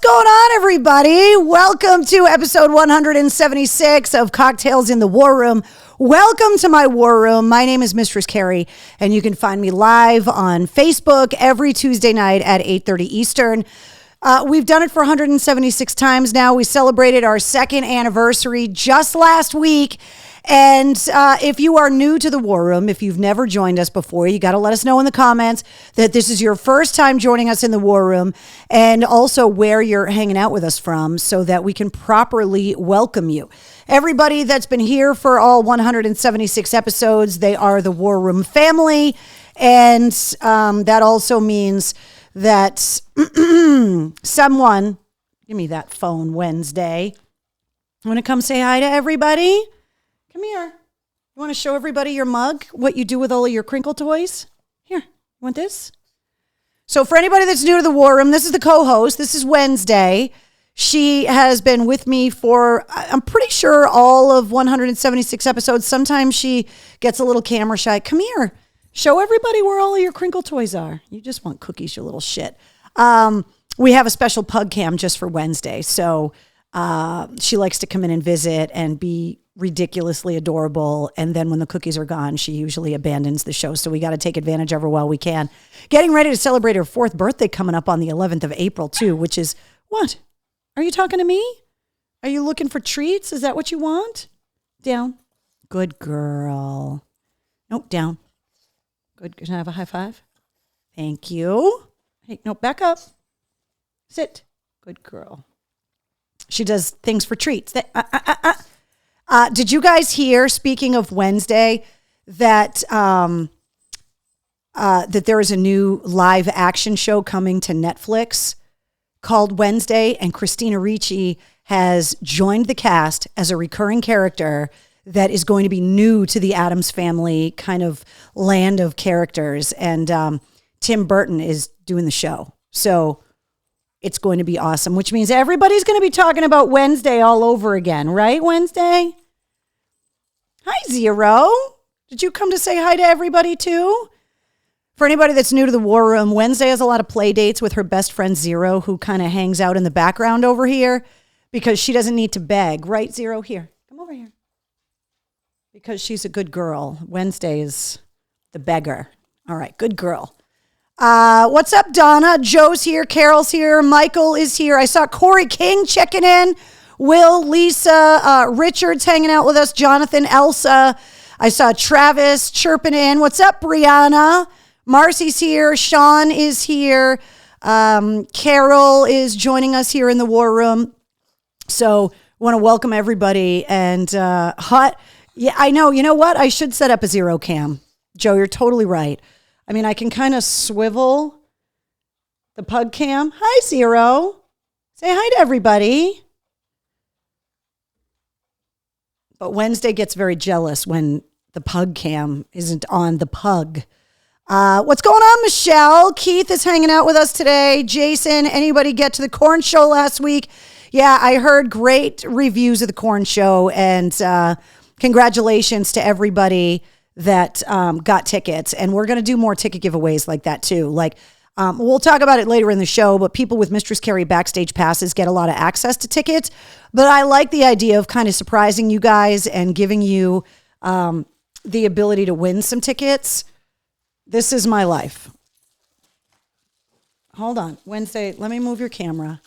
going on, everybody? Welcome to episode 176 of Cocktails in the War Room. Welcome to my war room. My name is Mistress Carrie, and you can find me live on Facebook every Tuesday night at 8:30 Eastern. We've done it for 176 times now. We celebrated our second anniversary just last week. And if you are new to the War Room, if you've never joined us before, you got to let us know in the comments that this is your first time joining us in the War Room, and also where you're hanging out with us from so that we can properly welcome you. Everybody that's been here for all 176 episodes, they are the War Room family. And that also means that someone, give me that phone Wednesday. Want to come say hi to everybody? Come here. You want to show everybody your mug, what you do with all of your crinkle toys? Here, you want this? So for anybody that's new to the War Room, this is the co-host. This is Wednesday. She has been with me for, I'm pretty sure, all of 176 episodes. Sometimes she gets a little camera shy. Come here. Show everybody where all of your crinkle toys are. You just want cookies, you little shit. We have a special pug cam just for Wednesday. So she likes to come in and visit and be ridiculously adorable, and then when the cookies are gone, she usually abandons the show, so we got to take advantage of her while we can. Getting ready to celebrate her 4th birthday coming up on the 11th of April too, which is, what? Are you talking to me? Are you looking for treats? Is that what you want? Down. Good girl. Nope, down. Good. Can I have a high five? Thank you. Hey, no, back up. Sit. Good girl. She does things for treats. Did you guys hear, speaking of Wednesday, that that there is a new live action show coming to Netflix called Wednesday, and Christina Ricci has joined the cast as a recurring character that is going to be new to the Addams Family kind of land of characters, and Tim Burton is doing the show. So it's going to be awesome, which means everybody's going to be talking about Wednesday all over again, right, Wednesday? Hi, Zero. Did you come to say hi to everybody, too? For anybody that's new to the War Room, Wednesday has a lot of play dates with her best friend, Zero, who kind of hangs out in the background over here because she doesn't need to beg. Right, Zero? Here. Come over here. Because she's a good girl. Wednesday is the beggar. All right, good girl. What's up, Donna? Joe's here. Carol's here. Michael is here. I saw Corey King checking in. Will, Lisa, Richard's hanging out with us. Jonathan, Elsa. I saw Travis chirping in. What's up, Brianna? Marcy's here. Sean is here. Carol is joining us here in the War Room. So want to welcome everybody. And hot. Yeah, I know. You know what? I should set up a zero cam. Joe, you're totally right. I mean, I can kind of swivel the pug cam. Hi, Zero. Say hi to everybody. But Wednesday gets very jealous when the pug cam isn't on the pug. What's going on, Michelle? Keith is hanging out with us today. Jason, anybody get to the Corn Show last week? Yeah, I heard great reviews of the Corn Show, and congratulations to everybody that got tickets. And we're going to do more ticket giveaways like that too. Like, we'll talk about it later in the show, but people with Mistress Carrie backstage passes get a lot of access to tickets. But I like the idea of kind of surprising you guys and giving you the ability to win some tickets. This is my life. Hold on. Wednesday, let me move your camera.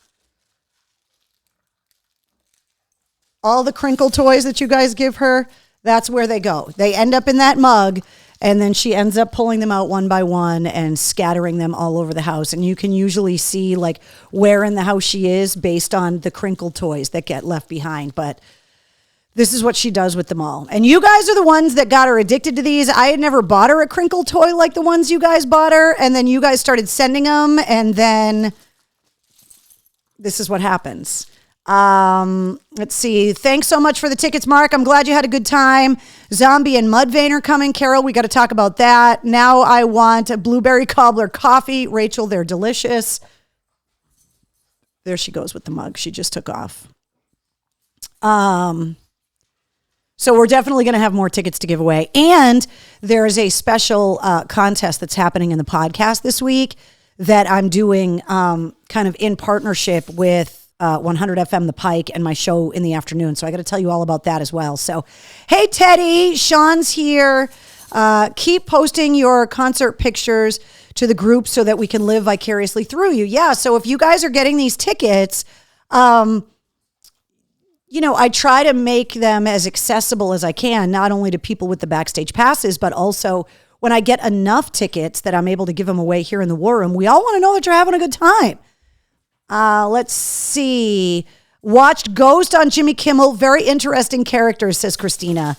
All the crinkle toys that you guys give her, that's where they go. They end up in that mug, and then she ends up pulling them out one by one and scattering them all over the house. And you can usually see like where in the house she is based on the crinkle toys that get left behind. But this is what she does with them all. And you guys are the ones that got her addicted to these. I had never bought her a crinkle toy like the ones you guys bought her. And then you guys started sending them. And then this is what happens. Let's see. Thanks so much for the tickets, Mark. I'm glad you had a good time. Zombie and Mudvayne are coming. Carol, we got to talk about that. Now I want a blueberry cobbler coffee. Rachel, they're delicious. There she goes with the mug. She just took off. So we're definitely going to have more tickets to give away. And there is a special contest that's happening in the podcast this week that I'm doing kind of in partnership with 100 FM The Pike and my show in the afternoon. So I got to tell you all about that as well. So, hey, Teddy, Sean's here. Keep posting your concert pictures to the group so that we can live vicariously through you. Yeah, so if you guys are getting these tickets, I try to make them as accessible as I can, not only to people with the backstage passes, but also when I get enough tickets that I'm able to give them away here in the War Room. We all want to know that you're having a good time. Let's see. Watched Ghost on Jimmy Kimmel. Very interesting characters, says Christina.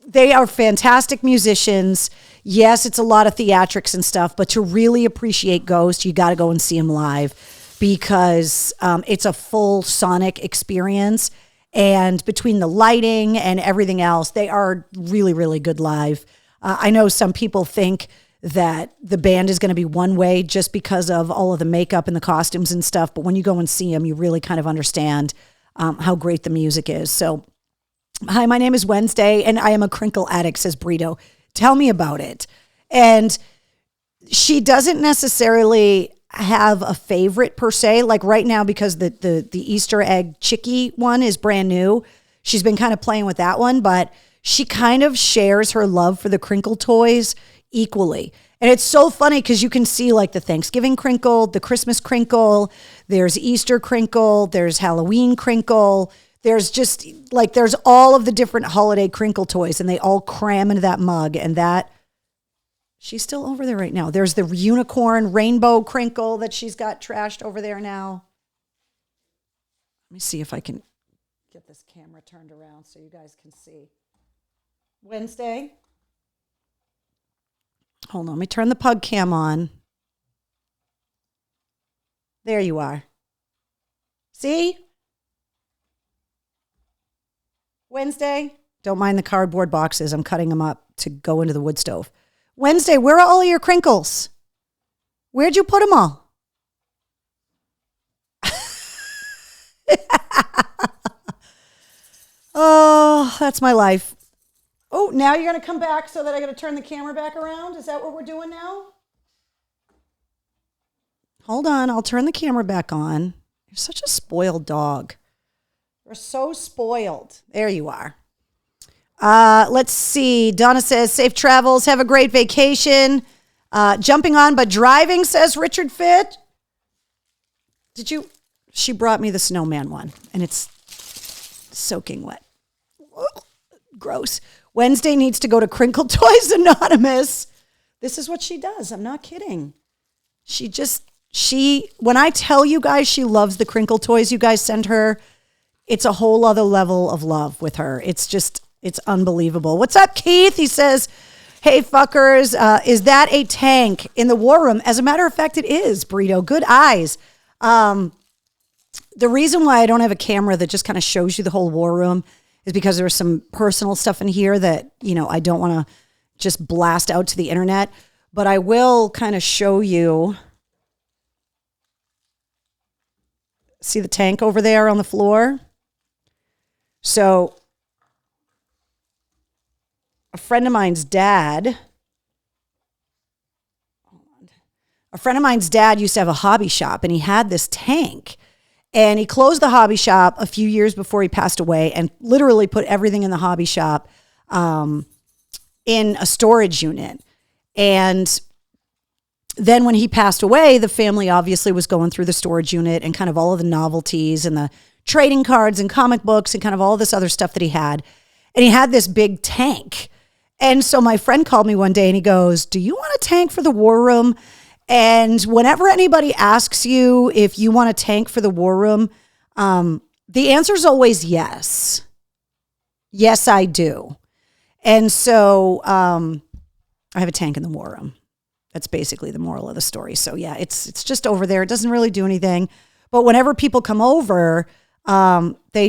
They are fantastic musicians. Yes, it's a lot of theatrics and stuff, but to really appreciate Ghost, you got to go and see him live because it's a full sonic experience. And between the lighting and everything else, they are really, really good live. I know some people think that the band is going to be one way just because of all of the makeup and the costumes and stuff. But when you go and see them, you really kind of understand how great the music is. So, hi, my name is Wednesday and I am a crinkle addict, says Brito. Tell me about it. And she doesn't necessarily have a favorite per se, like right now, because the Easter egg chickie one is brand new. She's been kind of playing with that one, but she kind of shares her love for the crinkle toys equally. And it's so funny because you can see like the Thanksgiving crinkle, the Christmas crinkle, there's Easter crinkle, there's Halloween crinkle. There's just like, there's all of the different holiday crinkle toys and they all cram into that mug. And that, she's still over there right now. There's the unicorn rainbow crinkle that she's got trashed over there now. Let me see if I can get this camera turned around so you guys can see. Wednesday. Hold on, let me turn the pug cam on. There you are. See? Wednesday. Don't mind the cardboard boxes. I'm cutting them up to go into the wood stove. Wednesday, where are all of your crinkles? Where'd you put them all? Oh, that's my life. Oh, now you're going to come back so that I got to turn the camera back around? Is that what we're doing now? Hold on, I'll turn the camera back on. You're such a spoiled dog. You're so spoiled. There you are. Let's see. Donna says, safe travels. Have a great vacation. Jumping on, but driving, says Richard Fitt. She brought me the snowman one, and it's soaking wet. Gross. Wednesday needs to go to Crinkle Toys Anonymous. This is what she does. I'm not kidding. When I tell you guys she loves the crinkle toys you guys send her, it's a whole other level of love with her. It's unbelievable. What's up, Keith? He says, hey, fuckers, is that a tank in the War Room? As a matter of fact, it is, Burrito. Good eyes. The reason why I don't have a camera that just kind of shows you the whole War Room is because there's some personal stuff in here that, I don't want to just blast out to the internet. But I will kind of show you. See the tank over there on the floor? So a friend of mine's dad used to have a hobby shop and he had this tank. And he closed the hobby shop a few years before he passed away and literally put everything in the hobby shop in a storage unit. And then when he passed away, the family obviously was going through the storage unit and kind of all of the novelties and the trading cards and comic books and kind of all this other stuff that he had. And he had this big tank. And so my friend called me one day and he goes, do you want a tank for the War Room? And whenever anybody asks you if you want a tank for the War Room, the answer is always yes. Yes, I do. And so I have a tank in the War Room. That's basically the moral of the story. So yeah, it's just over there. It doesn't really do anything. But whenever people come over, they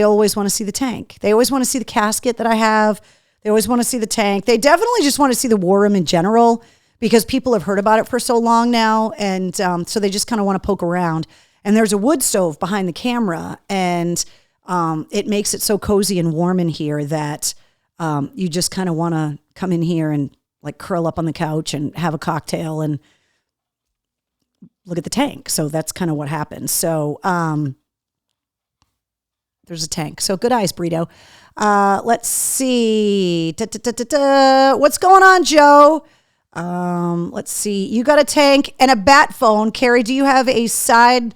always want to see the tank. They always want to see the casket that I have. They always want to see the tank. They definitely just want to see the War Room in general because people have heard about it for so long now. And so they just kind of want to poke around. And there's a wood stove behind the camera. And it makes it so cozy and warm in here that you just kind of want to come in here and like curl up on the couch and have a cocktail and look at the tank. So that's kind of what happened. So there's a tank. So good eyes, Burrito. Let's see. What's going on, Joe? Let's see. You got a tank and a bat phone. Carrie, do you have a sideline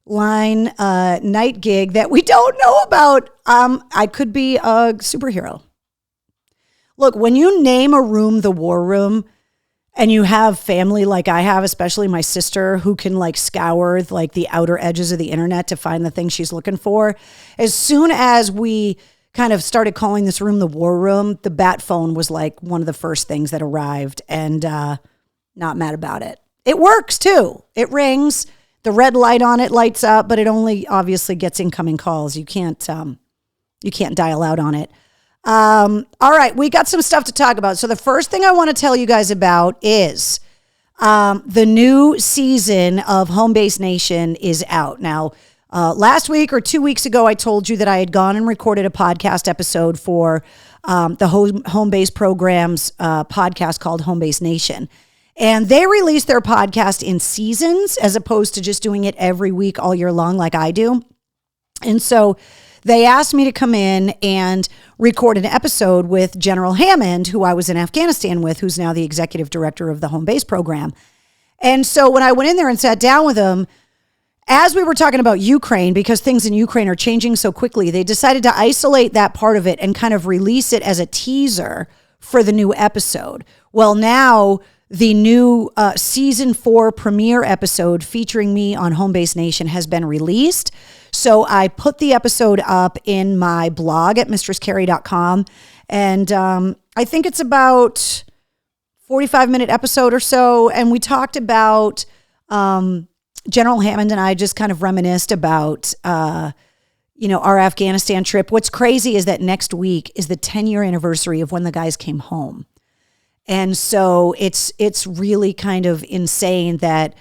night gig that we don't know about? I could be a superhero. Look, when you name a room the war room and you have family like I have, especially my sister, who can like scour like the outer edges of the internet to find the thing she's looking for, as soon as we kind of started calling this room the war room, the bat phone was like one of the first things that arrived, and not mad about it. It works too. It rings. The red light on it lights up, but it only obviously gets incoming calls. You can't dial out on it. All right, we got some stuff to talk about. So the first thing I want to tell you guys about is the new season of Home Base Nation is out. Now, last week or 2 weeks ago, I told you that I had gone and recorded a podcast episode for the Home Base Program's podcast called Home Base Nation. And they release their podcast in seasons as opposed to just doing it every week all year long like I do. And so they asked me to come in and record an episode with General Hammond, who I was in Afghanistan with, who's now the executive director of the Home Base Program. And so when I went in there and sat down with him, as we were talking about Ukraine, because things in Ukraine are changing so quickly, they decided to isolate that part of it and kind of release it as a teaser for the new episode. Well, now the new season 4 premiere episode featuring me on Home Base Nation has been released. So I put the episode up in my blog at mistresscarrie.com. And I think it's about 45-minute episode or so. And we talked about General Hammond and I just kind of reminisced about, our Afghanistan trip. What's crazy is that next week is the 10-year anniversary of when the guys came home. And so it's really kind of insane that,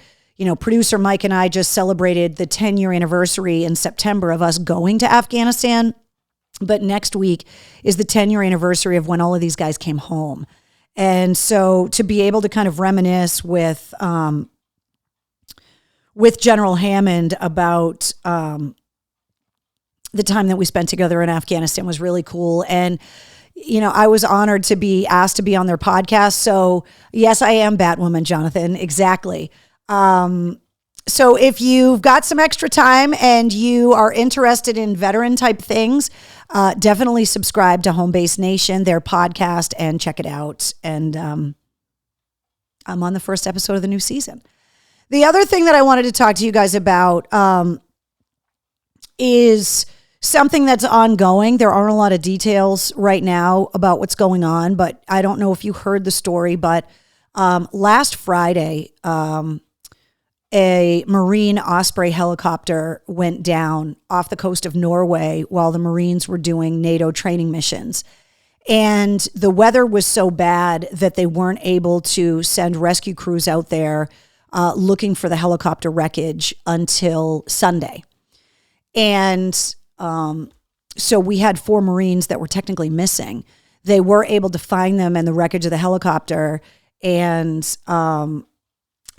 producer Mike and I just celebrated the 10-year anniversary in September of us going to Afghanistan. But next week is the 10-year anniversary of when all of these guys came home. And so to be able to kind of reminisce with General Hammond about the time that we spent together in Afghanistan was really cool. And I was honored to be asked to be on their podcast. So yes, I am Batwoman, Jonathan. Exactly. So if you've got some extra time and you are interested in veteran type things, definitely subscribe to Home Base Nation, their podcast, and check it out. And I'm on the first episode of the new season. The other thing that I wanted to talk to you guys about is something that's ongoing. There aren't a lot of details right now about what's going on, but I don't know if you heard the story, but last Friday, a Marine Osprey helicopter went down off the coast of Norway while the Marines were doing NATO training missions. And the weather was so bad that they weren't able to send rescue crews out there looking for the helicopter wreckage until Sunday. And so we had 4 Marines that were technically missing. They were able to find them in the wreckage of the helicopter. And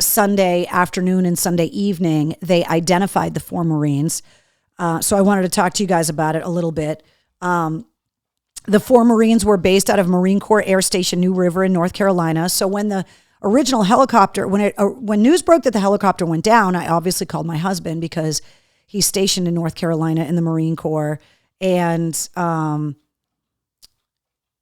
Sunday afternoon and Sunday evening, they identified the 4 Marines. So I wanted to talk to you guys about it a little bit. The 4 Marines were based out of Marine Corps Air Station New River in North Carolina. So when the original helicopter, when news broke that the helicopter went down, I obviously called my husband because he's stationed in North Carolina in the Marine Corps. And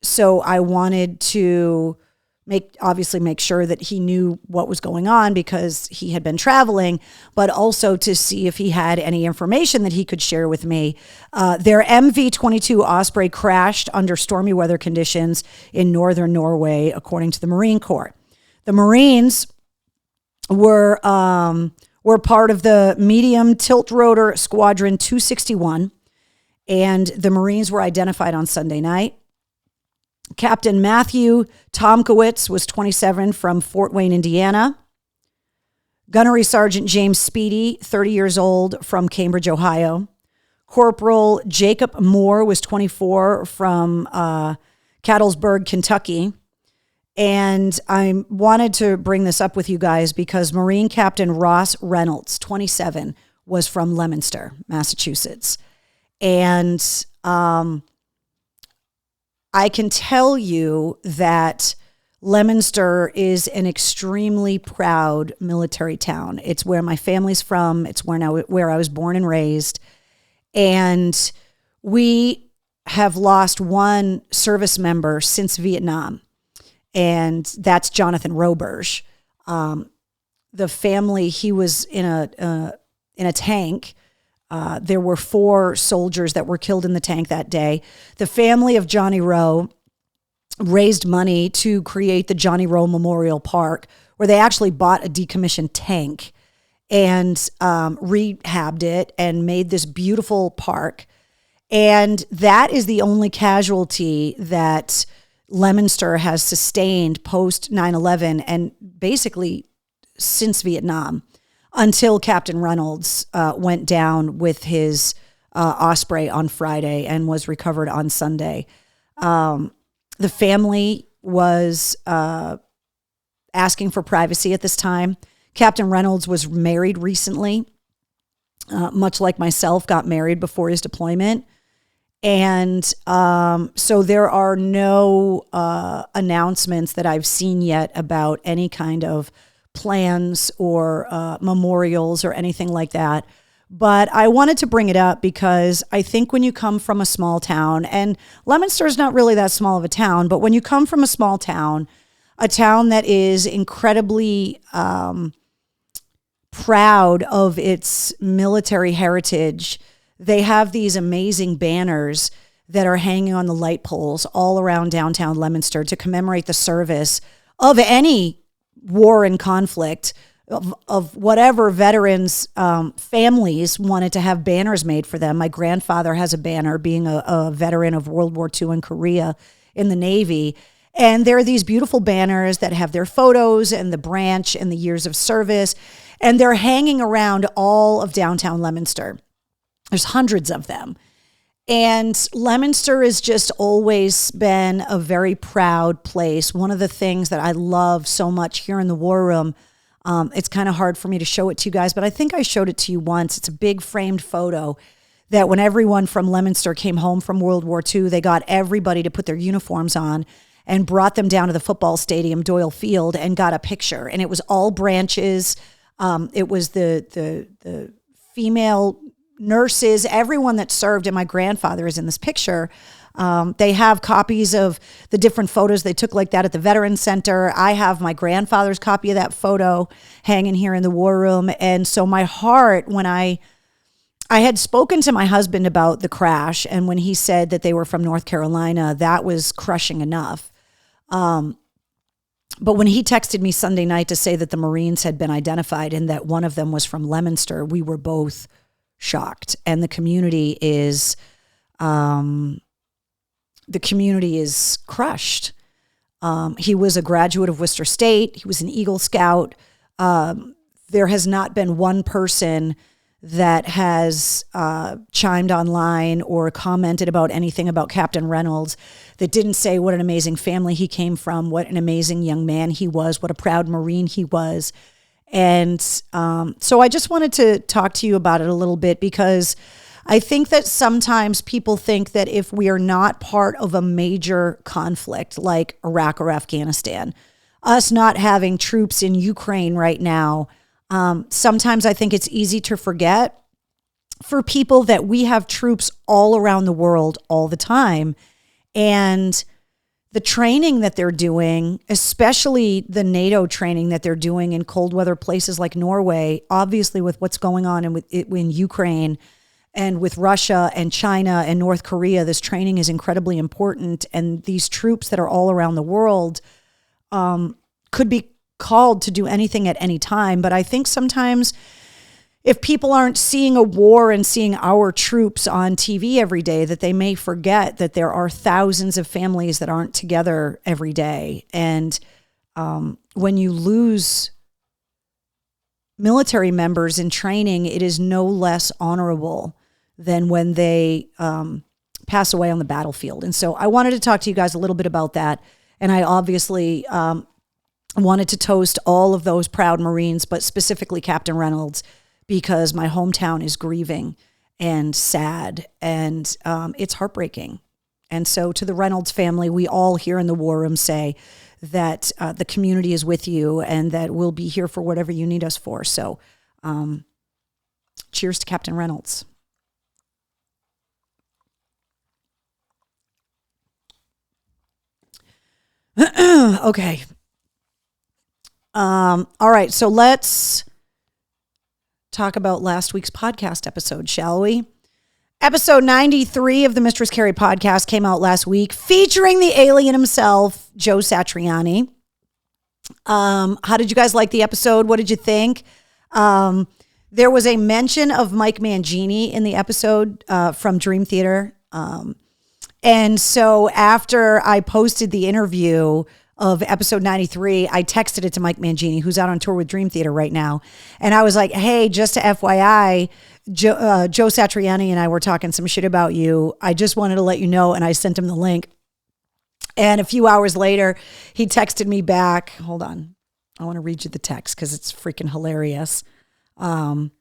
so I wanted to make sure that he knew what was going on because he had been traveling, but also to see if he had any information that he could share with me. Their MV-22 Osprey crashed under stormy weather conditions in northern Norway, according to the Marine Corps. The Marines were part of the medium tilt rotor squadron 261, and the Marines were identified on Sunday night. Captain Matthew Tomkowitz was 27 from Fort Wayne, Indiana. Gunnery Sergeant James Speedy, 30 years old, from Cambridge, Ohio. Corporal Jacob Moore was 24 from Cattlesburg, Kentucky. And I wanted to bring this up with you guys because Marine Captain Ross Reynolds, 27, was from Leominster, Massachusetts. And I can tell you that Leominster is an extremely proud military town. It's where my family's from. It's where I was born and raised. And we have lost one service member since Vietnam, and that's Jonathan Roberge. The family, he was in a tank. There were 4 soldiers that were killed in the tank that day. The family of Johnny Rowe raised money to create the Johnny Rowe Memorial Park, where they actually bought a decommissioned tank and rehabbed it and made this beautiful park. And that is the only casualty that Leominster has sustained post 9/11 and basically since Vietnam, until Captain Reynolds went down with his Osprey on Friday and was recovered on Sunday. The family was asking for privacy at this time. Captain Reynolds was married recently, much like myself, got married before his deployment. And so there are no announcements that I've seen yet about any kind of plans or memorials or anything like that. But I wanted to bring it up because I think when you come from a small town, and Leominster is not really that small of a town, but when you come from a small town, a town that is incredibly proud of its military heritage, they have these amazing banners that are hanging on the light poles all around downtown Leominster to commemorate the service of any war and conflict, of whatever veterans' families wanted to have banners made for them. My grandfather has a banner, being a veteran of World War II in Korea in the Navy. And there are these beautiful banners that have their photos and the branch and the years of service. And they're hanging around all of downtown Leominster. There's hundreds of them. And Leominster has just always been a very proud place. One of the things that I love so much here in the War Room, it's kind of hard for me to show it to you guys, but I think I showed it to you once. It's a big framed photo that when everyone from Leominster came home from World War II, they got everybody to put their uniforms on and brought them down to the football stadium, Doyle Field, and got a picture. And it was all branches. It was the female nurses, everyone that served, and my grandfather is in this picture. They have copies of the different photos they took like that at the Veterans Center. I have my grandfather's copy of that photo hanging here in the War Room. And so my heart, when I had spoken to my husband about the crash, and when he said that they were from North Carolina, that was crushing enough. But when he texted me Sunday night to say that the Marines had been identified and that one of them was from Leominster, we were both shocked. And the community is crushed. He was a graduate of Worcester State. He was an Eagle Scout. There has not been one person that has chimed online or commented about anything about Captain Reynolds that didn't say what an amazing family he came from, what an amazing young man he was, what a proud Marine he was. And so I just wanted to talk to you about it a little bit, because I think that sometimes people think that if we are not part of a major conflict like Iraq or Afghanistan, us not having troops in Ukraine right now, sometimes I think it's easy to forget for people that we have troops all around the world all the time. And the training that they're doing, especially the NATO training that they're doing in cold weather places like Norway, obviously with what's going on in Ukraine and with Russia and China and North Korea, this training is incredibly important. And these troops that are all around the world could be called to do anything at any time. But I think sometimes if people aren't seeing a war and seeing our troops on TV every day, that they may forget that there are thousands of families that aren't together every day. And when you lose military members in training, it is no less honorable than when they pass away on the battlefield. And so I wanted to talk to you guys a little bit about that And I obviously wanted to toast all of those proud Marines, but specifically Captain Reynolds, because my hometown is grieving and sad, and it's heartbreaking. And so to the Reynolds family, we all here in the War Room say that the community is with you and that we'll be here for whatever you need us for. So cheers to Captain Reynolds. Okay. All right. So let's talk about last week's podcast episode, shall we? Episode 93 of the Mistress Carrie podcast came out last week, featuring the alien himself, Joe Satriani. How did you guys like the episode? What did you think? There was a mention of Mike Mangini in the episode from Dream Theater. And so after I posted the interview of episode 93, I texted it to Mike Mangini, who's out on tour with Dream Theater right now. And I was like, hey, just to FYI, Joe Satriani and I were talking some shit about you. I just wanted to let you know. And I sent him the link. And a few hours later, he texted me back. Hold on. I want to read you the text because it's freaking hilarious. Anytime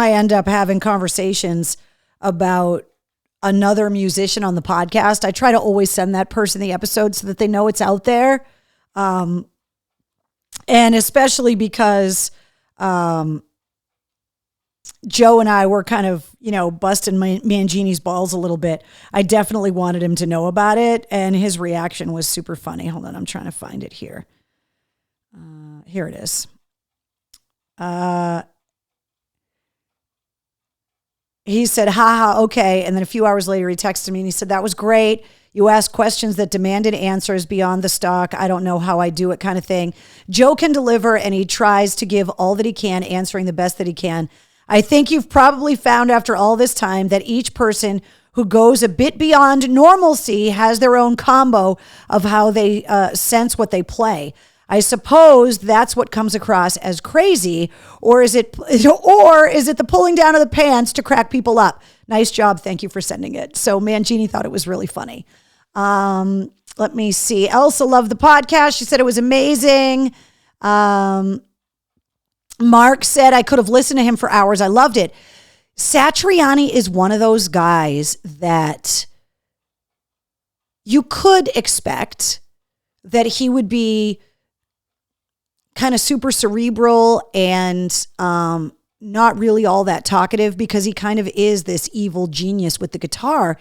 I end up having conversations about another musician on the podcast, I try to always send that person the episode so that they know it's out there. And especially because Joe and I were kind of, busting Mangini's balls a little bit. I definitely wanted him to know about it. And his reaction was super funny. Hold on. I'm trying to find it here. Here it is. He said, haha, okay. And then a few hours later, he texted me and he said, that was great. You asked questions that demanded answers beyond the stock. I don't know how I do it kind of thing. Joe can deliver and he tries to give all that he can, answering the best that he can. I think you've probably found after all this time that each person who goes a bit beyond normalcy has their own combo of how they sense what they play. I suppose that's what comes across as crazy, or is it the pulling down of the pants to crack people up? Nice job. Thank you for sending it. So Mangini thought it was really funny. Let me see. Elsa loved the podcast. She said it was amazing. Mark said I could have listened to him for hours. I loved it. Satriani is one of those guys that you could expect that he would be kind of super cerebral and not really all that talkative, because he kind of is this evil genius with the guitar.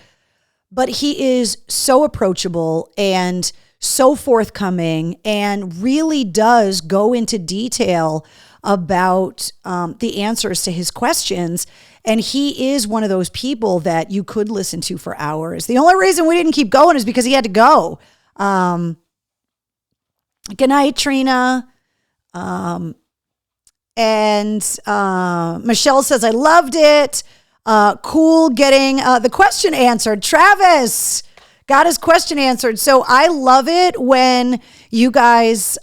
But he is so approachable and so forthcoming and really does go into detail about the answers to his questions. And he is one of those people that you could listen to for hours. The only reason we didn't keep going is because he had to go. Good night, Trina. Michelle says, I loved it. Cool getting the question answered. Travis got his question answered. So I love it when you guys,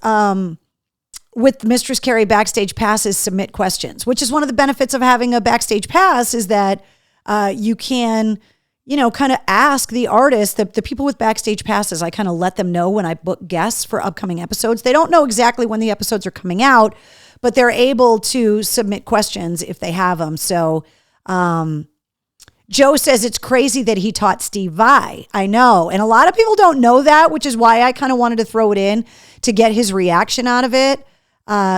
with Mistress Carrie Backstage Passes, submit questions, which is one of the benefits of having a Backstage Pass, is that you can, kind of ask the artist, the people with Backstage Passes, I kind of let them know when I book guests for upcoming episodes. They don't know exactly when the episodes are coming out, but they're able to submit questions if they have them. So Joe says it's crazy that he taught Steve Vai. I know. And a lot of people don't know that, which is why I kind of wanted to throw it in to get his reaction out of it.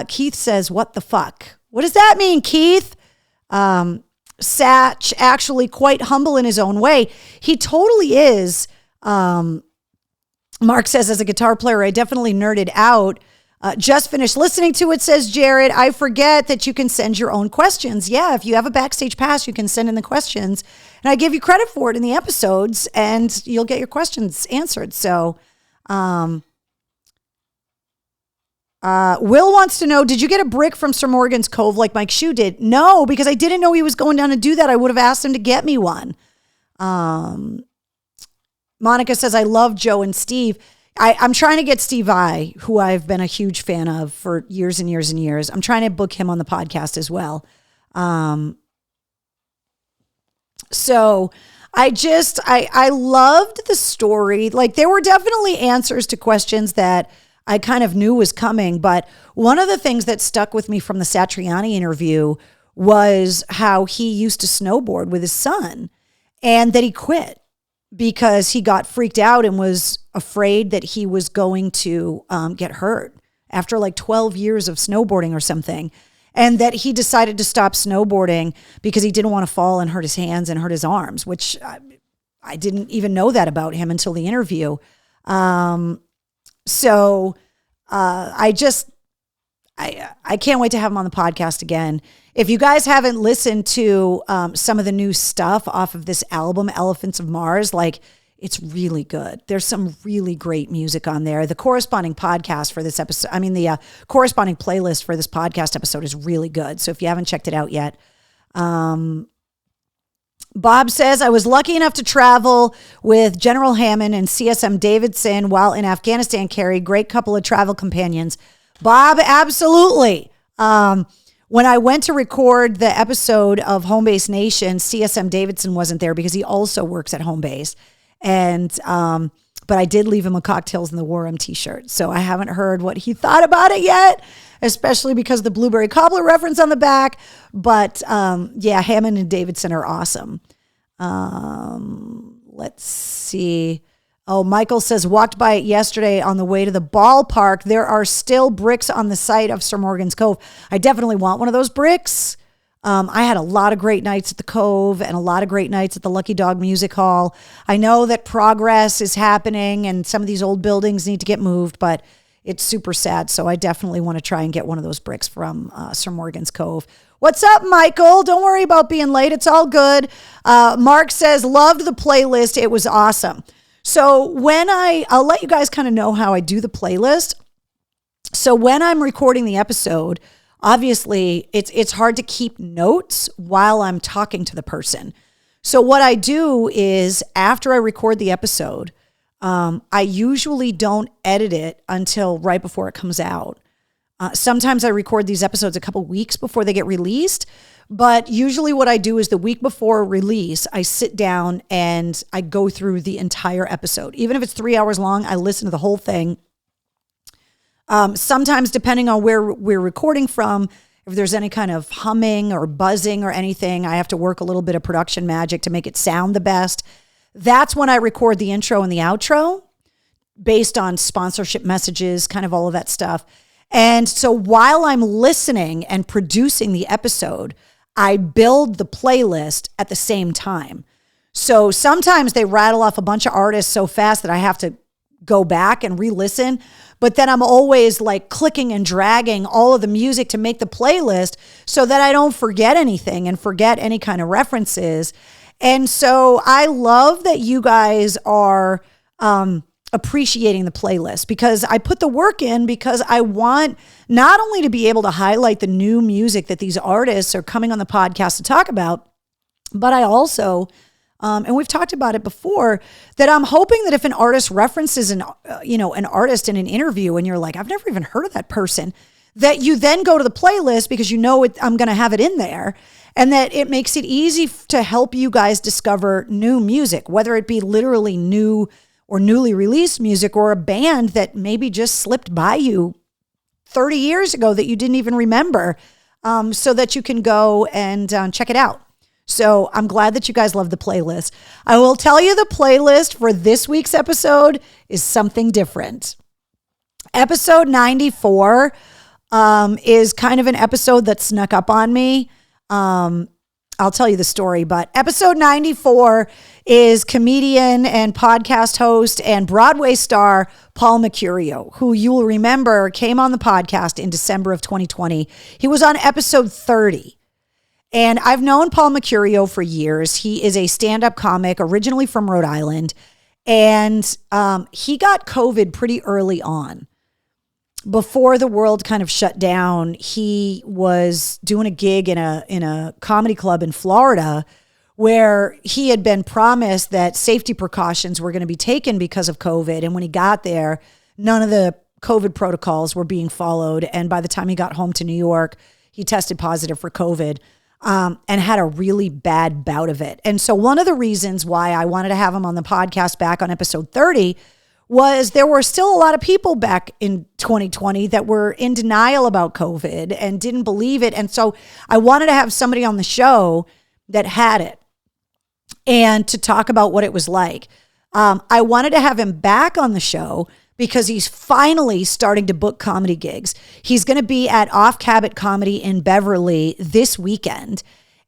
Keith says, what the fuck? What does that mean, Keith? Satch, actually quite humble in his own way. He totally is. Mark says, as a guitar player, I definitely nerded out. Just finished listening to it, says Jared. I forget that you can send your own questions. Yeah, if you have a Backstage Pass, you can send in the questions. And I give you credit for it in the episodes, and you'll get your questions answered. So Will wants to know, did you get a brick from Sir Morgan's Cove like Mike Shue did? No, because I didn't know he was going down to do that. I would have asked him to get me one. Monica says, I love Joe and Steve. I'm trying to get Steve Vai, who I've been a huge fan of for years and years and years. I'm trying to book him on the podcast as well. So I loved the story. Like, there were definitely answers to questions that I kind of knew was coming. But one of the things that stuck with me from the Satriani interview was how he used to snowboard with his son and that he quit because he got freaked out and was afraid that he was going to get hurt after like 12 years of snowboarding or something. And that he decided to stop snowboarding because he didn't want to fall and hurt his hands and hurt his arms, which I didn't even know that about him until the interview. So I can't wait to have him on the podcast again. If you guys haven't listened to some of the new stuff off of this album, Elephants of Mars, like, it's really good. There's some really great music on there. The corresponding podcast for this episode, the corresponding playlist for this podcast episode is really good. So if you haven't checked it out yet, Bob says, I was lucky enough to travel with General Hammond and CSM Davidson while in Afghanistan, Carrie. Great couple of travel companions. Bob, absolutely. When I went to record the episode of Home Base Nation, CSM Davidson wasn't there because he also works at Home Base. And, but I did leave him a Cocktails in the Warham t-shirt. So I haven't heard what he thought about it yet, especially because of the Blueberry Cobbler reference on the back. But, yeah, Hammond and Davidson are awesome. Let's see. Oh, Michael says, walked by it yesterday on the way to the ballpark. There are still bricks on the site of Sir Morgan's Cove. I definitely want one of those bricks. I had a lot of great nights at the Cove and a lot of great nights at the Lucky Dog Music Hall. I know that progress is happening and some of these old buildings need to get moved, but it's super sad. So I definitely want to try and get one of those bricks from Sir Morgan's Cove. What's up, Michael? Don't worry about being late. It's all good. Mark says, loved the playlist. It was awesome. So I'll let you guys kind of know how I do the playlist. So when I'm recording the episode, obviously, it's hard to keep notes while I'm talking to the person. So what I do is after I record the episode, I usually don't edit it until right before it comes out. Sometimes I record these episodes a couple weeks before they get released, but usually what I do is the week before release, I sit down and I go through the entire episode. Even if it's 3 hours long, I listen to the whole thing. Sometimes, depending on where we're recording from, if there's any kind of humming or buzzing or anything, I have to work a little bit of production magic to make it sound the best. That's when I record the intro and the outro based on sponsorship messages, kind of all of that stuff. And so while I'm listening and producing the episode, I build the playlist at the same time. So sometimes they rattle off a bunch of artists so fast that I have to go back and re-listen. But then I'm always like clicking and dragging all of the music to make the playlist so that I don't forget anything and forget any kind of references. And so I love that you guys are appreciating the playlist because I put the work in because I want not only to be able to highlight the new music that these artists are coming on the podcast to talk about, but I also, and we've talked about it before, that I'm hoping that if an artist references an artist in an interview and you're like, I've never even heard of that person, that you then go to the playlist because you know I'm going to have it in there, and that it makes it easy to help you guys discover new music, whether it be literally new or newly released music or a band that maybe just slipped by you 30 years ago that you didn't even remember, so that you can go and check it out. So I'm glad that you guys love the playlist. I will tell you the playlist for this week's episode is something different. Episode 94 is kind of an episode that snuck up on me. I'll tell you the story, but episode 94 is comedian and podcast host and Broadway star Paul Mecurio, who you will remember came on the podcast in December of 2020. He was on episode 30. And I've known Paul Mecurio for years. He is a stand-up comic originally from Rhode Island. And he got COVID pretty early on. Before the world kind of shut down, he was doing a gig in a comedy club in Florida where he had been promised that safety precautions were going to be taken because of COVID. And when he got there, none of the COVID protocols were being followed. And by the time he got home to New York, he tested positive for COVID. and had a really bad bout of it. And so one of the reasons why I wanted to have him on the podcast back on episode 30 was there were still a lot of people back in 2020 that were in denial about COVID and didn't believe it. And so I wanted to have somebody on the show that had it and to talk about what it was like. I wanted to have him back on the show because he's finally starting to book comedy gigs. He's going to be at Off Cabot Comedy in Beverly this weekend.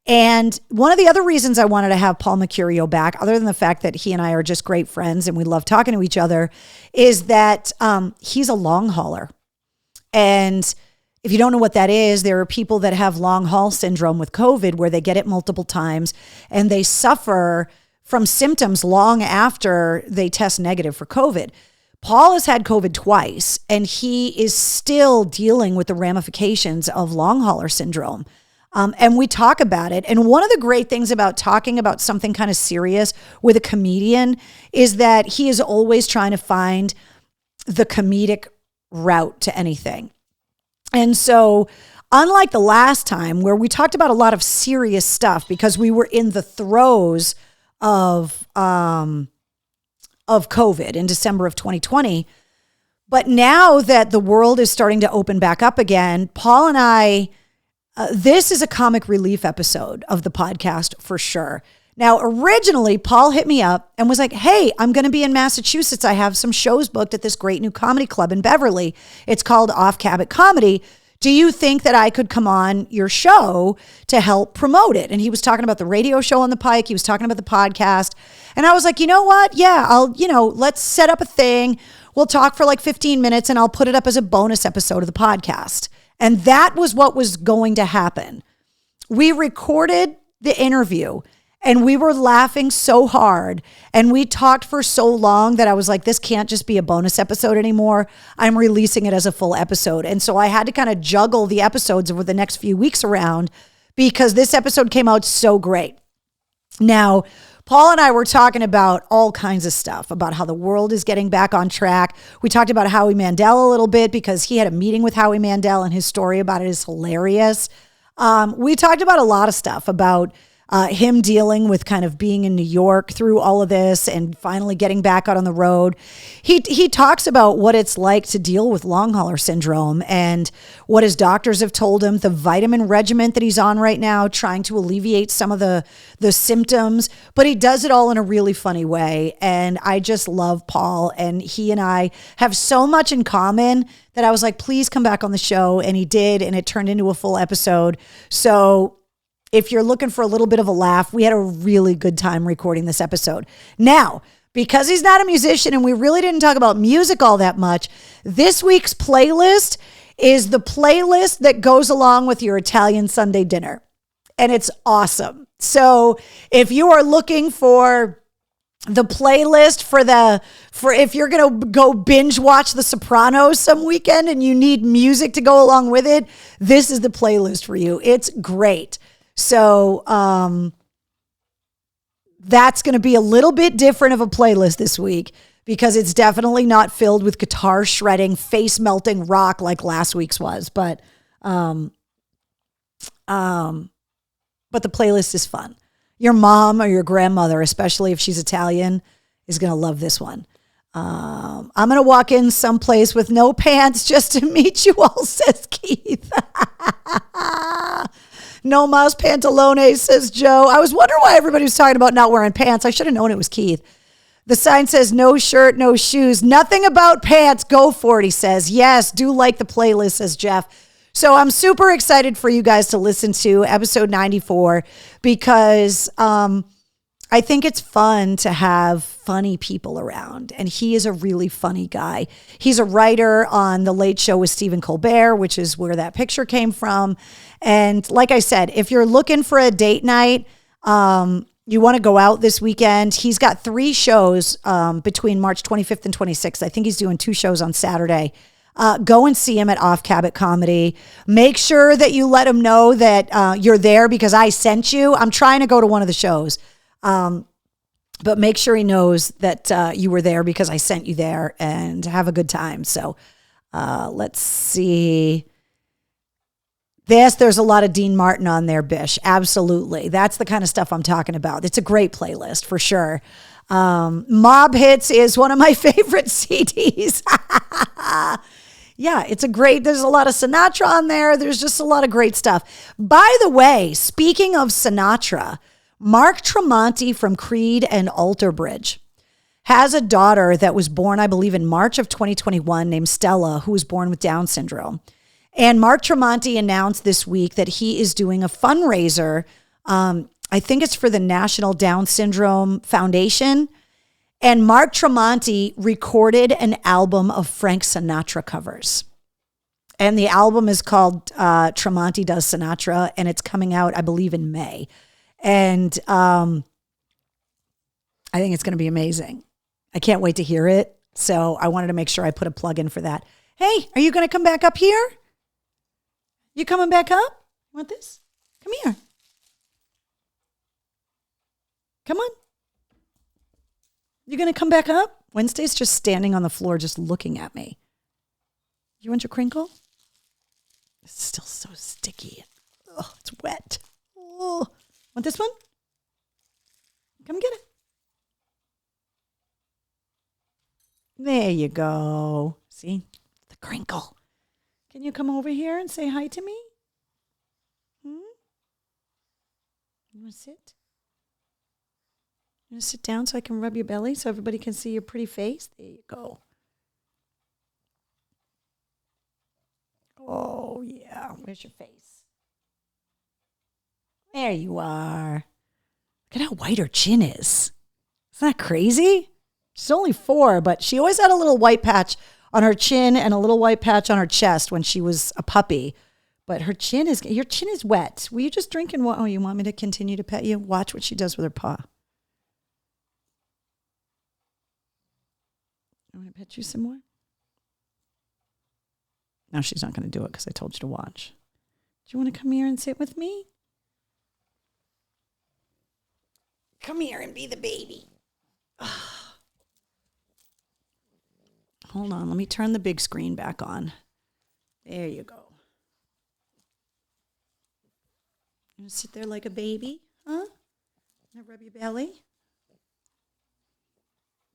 And one of the other reasons I wanted to have Paul Mecurio back, other than the fact that he and I are just great friends and we love talking to each other, is that he's a long hauler. And if you don't know what that is, there are people that have long haul syndrome with COVID where they get it multiple times and they suffer from symptoms long after they test negative for COVID. Paul has had COVID twice and he is still dealing with the ramifications of long hauler syndrome. And we talk about it. And one of the great things about talking about something kind of serious with a comedian is that he is always trying to find the comedic route to anything. And so unlike the last time where we talked about a lot of serious stuff because we were in the throes of COVID in December of 2020, but now that the world is starting to open back up again, Paul and I, this is a comic relief episode of the podcast for sure. Now, originally, Paul hit me up and was like, hey, I'm going to be in Massachusetts. I have some shows booked at this great new comedy club in Beverly. It's called Off Cabot Comedy. Do you think that I could come on your show to help promote it? And he was talking about the radio show on the Pike. He was talking about the podcast. And I was like, you know what? Yeah, let's set up a thing. We'll talk for like 15 minutes and I'll put it up as a bonus episode of the podcast. And that was what was going to happen. We recorded the interview and we were laughing so hard and we talked for so long that I was like, this can't just be a bonus episode anymore. I'm releasing it as a full episode. And so I had to kind of juggle the episodes over the next few weeks around because this episode came out so great. Now, Paul and I were talking about all kinds of stuff, about how the world is getting back on track. We talked about Howie Mandel a little bit because he had a meeting with Howie Mandel and his story about it is hilarious. We talked about a lot of stuff about him dealing with kind of being in New York through all of this and finally getting back out on the road. He talks about what it's like to deal with long hauler syndrome and what his doctors have told him, the vitamin regimen that he's on right now, trying to alleviate some of the symptoms, but he does it all in a really funny way. And I just love Paul, and he and I have so much in common that I was like, please come back on the show. And he did, and it turned into a full episode. So if you're looking for a little bit of a laugh, we had a really good time recording this episode. Now, because he's not a musician and we really didn't talk about music all that much, this week's playlist is the playlist that goes along with your Italian Sunday dinner. And it's awesome. So if you are looking for the playlist for if you're going to go binge watch The Sopranos some weekend and you need music to go along with it, this is the playlist for you. It's great. So that's going to be a little bit different of a playlist this week because it's definitely not filled with guitar shredding, face melting rock like last week's was. But the playlist is fun. Your mom or your grandmother, especially if she's Italian, is going to love this one. I'm going to walk in someplace with no pants just to meet you all, says Keith. No mas pantalones, says Joe. I was wondering why everybody was talking about not wearing pants. I should have known it was Keith. The sign says no shirt, no shoes, nothing about pants. Go for it, he says. Yes, do like the playlist, says Jeff. So I'm super excited for you guys to listen to episode 94 because I think it's fun to have funny people around. And he is a really funny guy. He's a writer on The Late Show with Stephen Colbert, which is where that picture came from. And like I said, if you're looking for a date night, you want to go out this weekend, he's got 3 shows between March 25th and 26th. I think he's doing 2 shows on Saturday. Go and see him at Off Cabot Comedy. Make sure that you let him know that you're there because I sent you. I'm trying to go to one of the shows. But make sure he knows that you were there because I sent you there, and have a good time. So let's see. There's a lot of Dean Martin on there, Bish. Absolutely. That's the kind of stuff I'm talking about. It's a great playlist for sure. Mob Hits is one of my favorite CDs. Yeah, there's a lot of Sinatra on there. There's just a lot of great stuff. By the way, speaking of Sinatra, Mark Tremonti from Creed and Alter Bridge has a daughter that was born, I believe, in March of 2021 named Stella, who was born with Down syndrome. And Mark Tremonti announced this week that he is doing a fundraiser. I think it's for the National Down Syndrome Foundation. And Mark Tremonti recorded an album of Frank Sinatra covers. And the album is called Tremonti Does Sinatra, and it's coming out, I believe, in May. And I think it's going to be amazing. I can't wait to hear it. So I wanted to make sure I put a plug in for that. Hey, are you going to come back up here? You coming back up? Want this? Come here. Come on. You going to come back up? Wednesday's just standing on the floor just looking at me. You want your crinkle? It's still so sticky. Oh, it's wet. Oh. Want this one? Come get it. There you go. See? The crinkle. Can you come over here and say hi to me? You want to sit? You want to sit down so I can rub your belly so everybody can see your pretty face? There you go. Oh, yeah. Where's your face? There you are. Look at how white her chin is. Isn't that crazy? She's only 4, but she always had a little white patch on her chin and a little white patch on her chest when she was a puppy. But your chin is wet. Were you just drinking water? Oh, you want me to continue to pet you? Watch what she does with her paw. I want to pet you some more? No, she's not going to do it because I told you to watch. Do you want to come here and sit with me? Come here and be the baby. Hold on. Let me turn the big screen back on. There you go. You want to sit there like a baby? Huh? Can I rub your belly?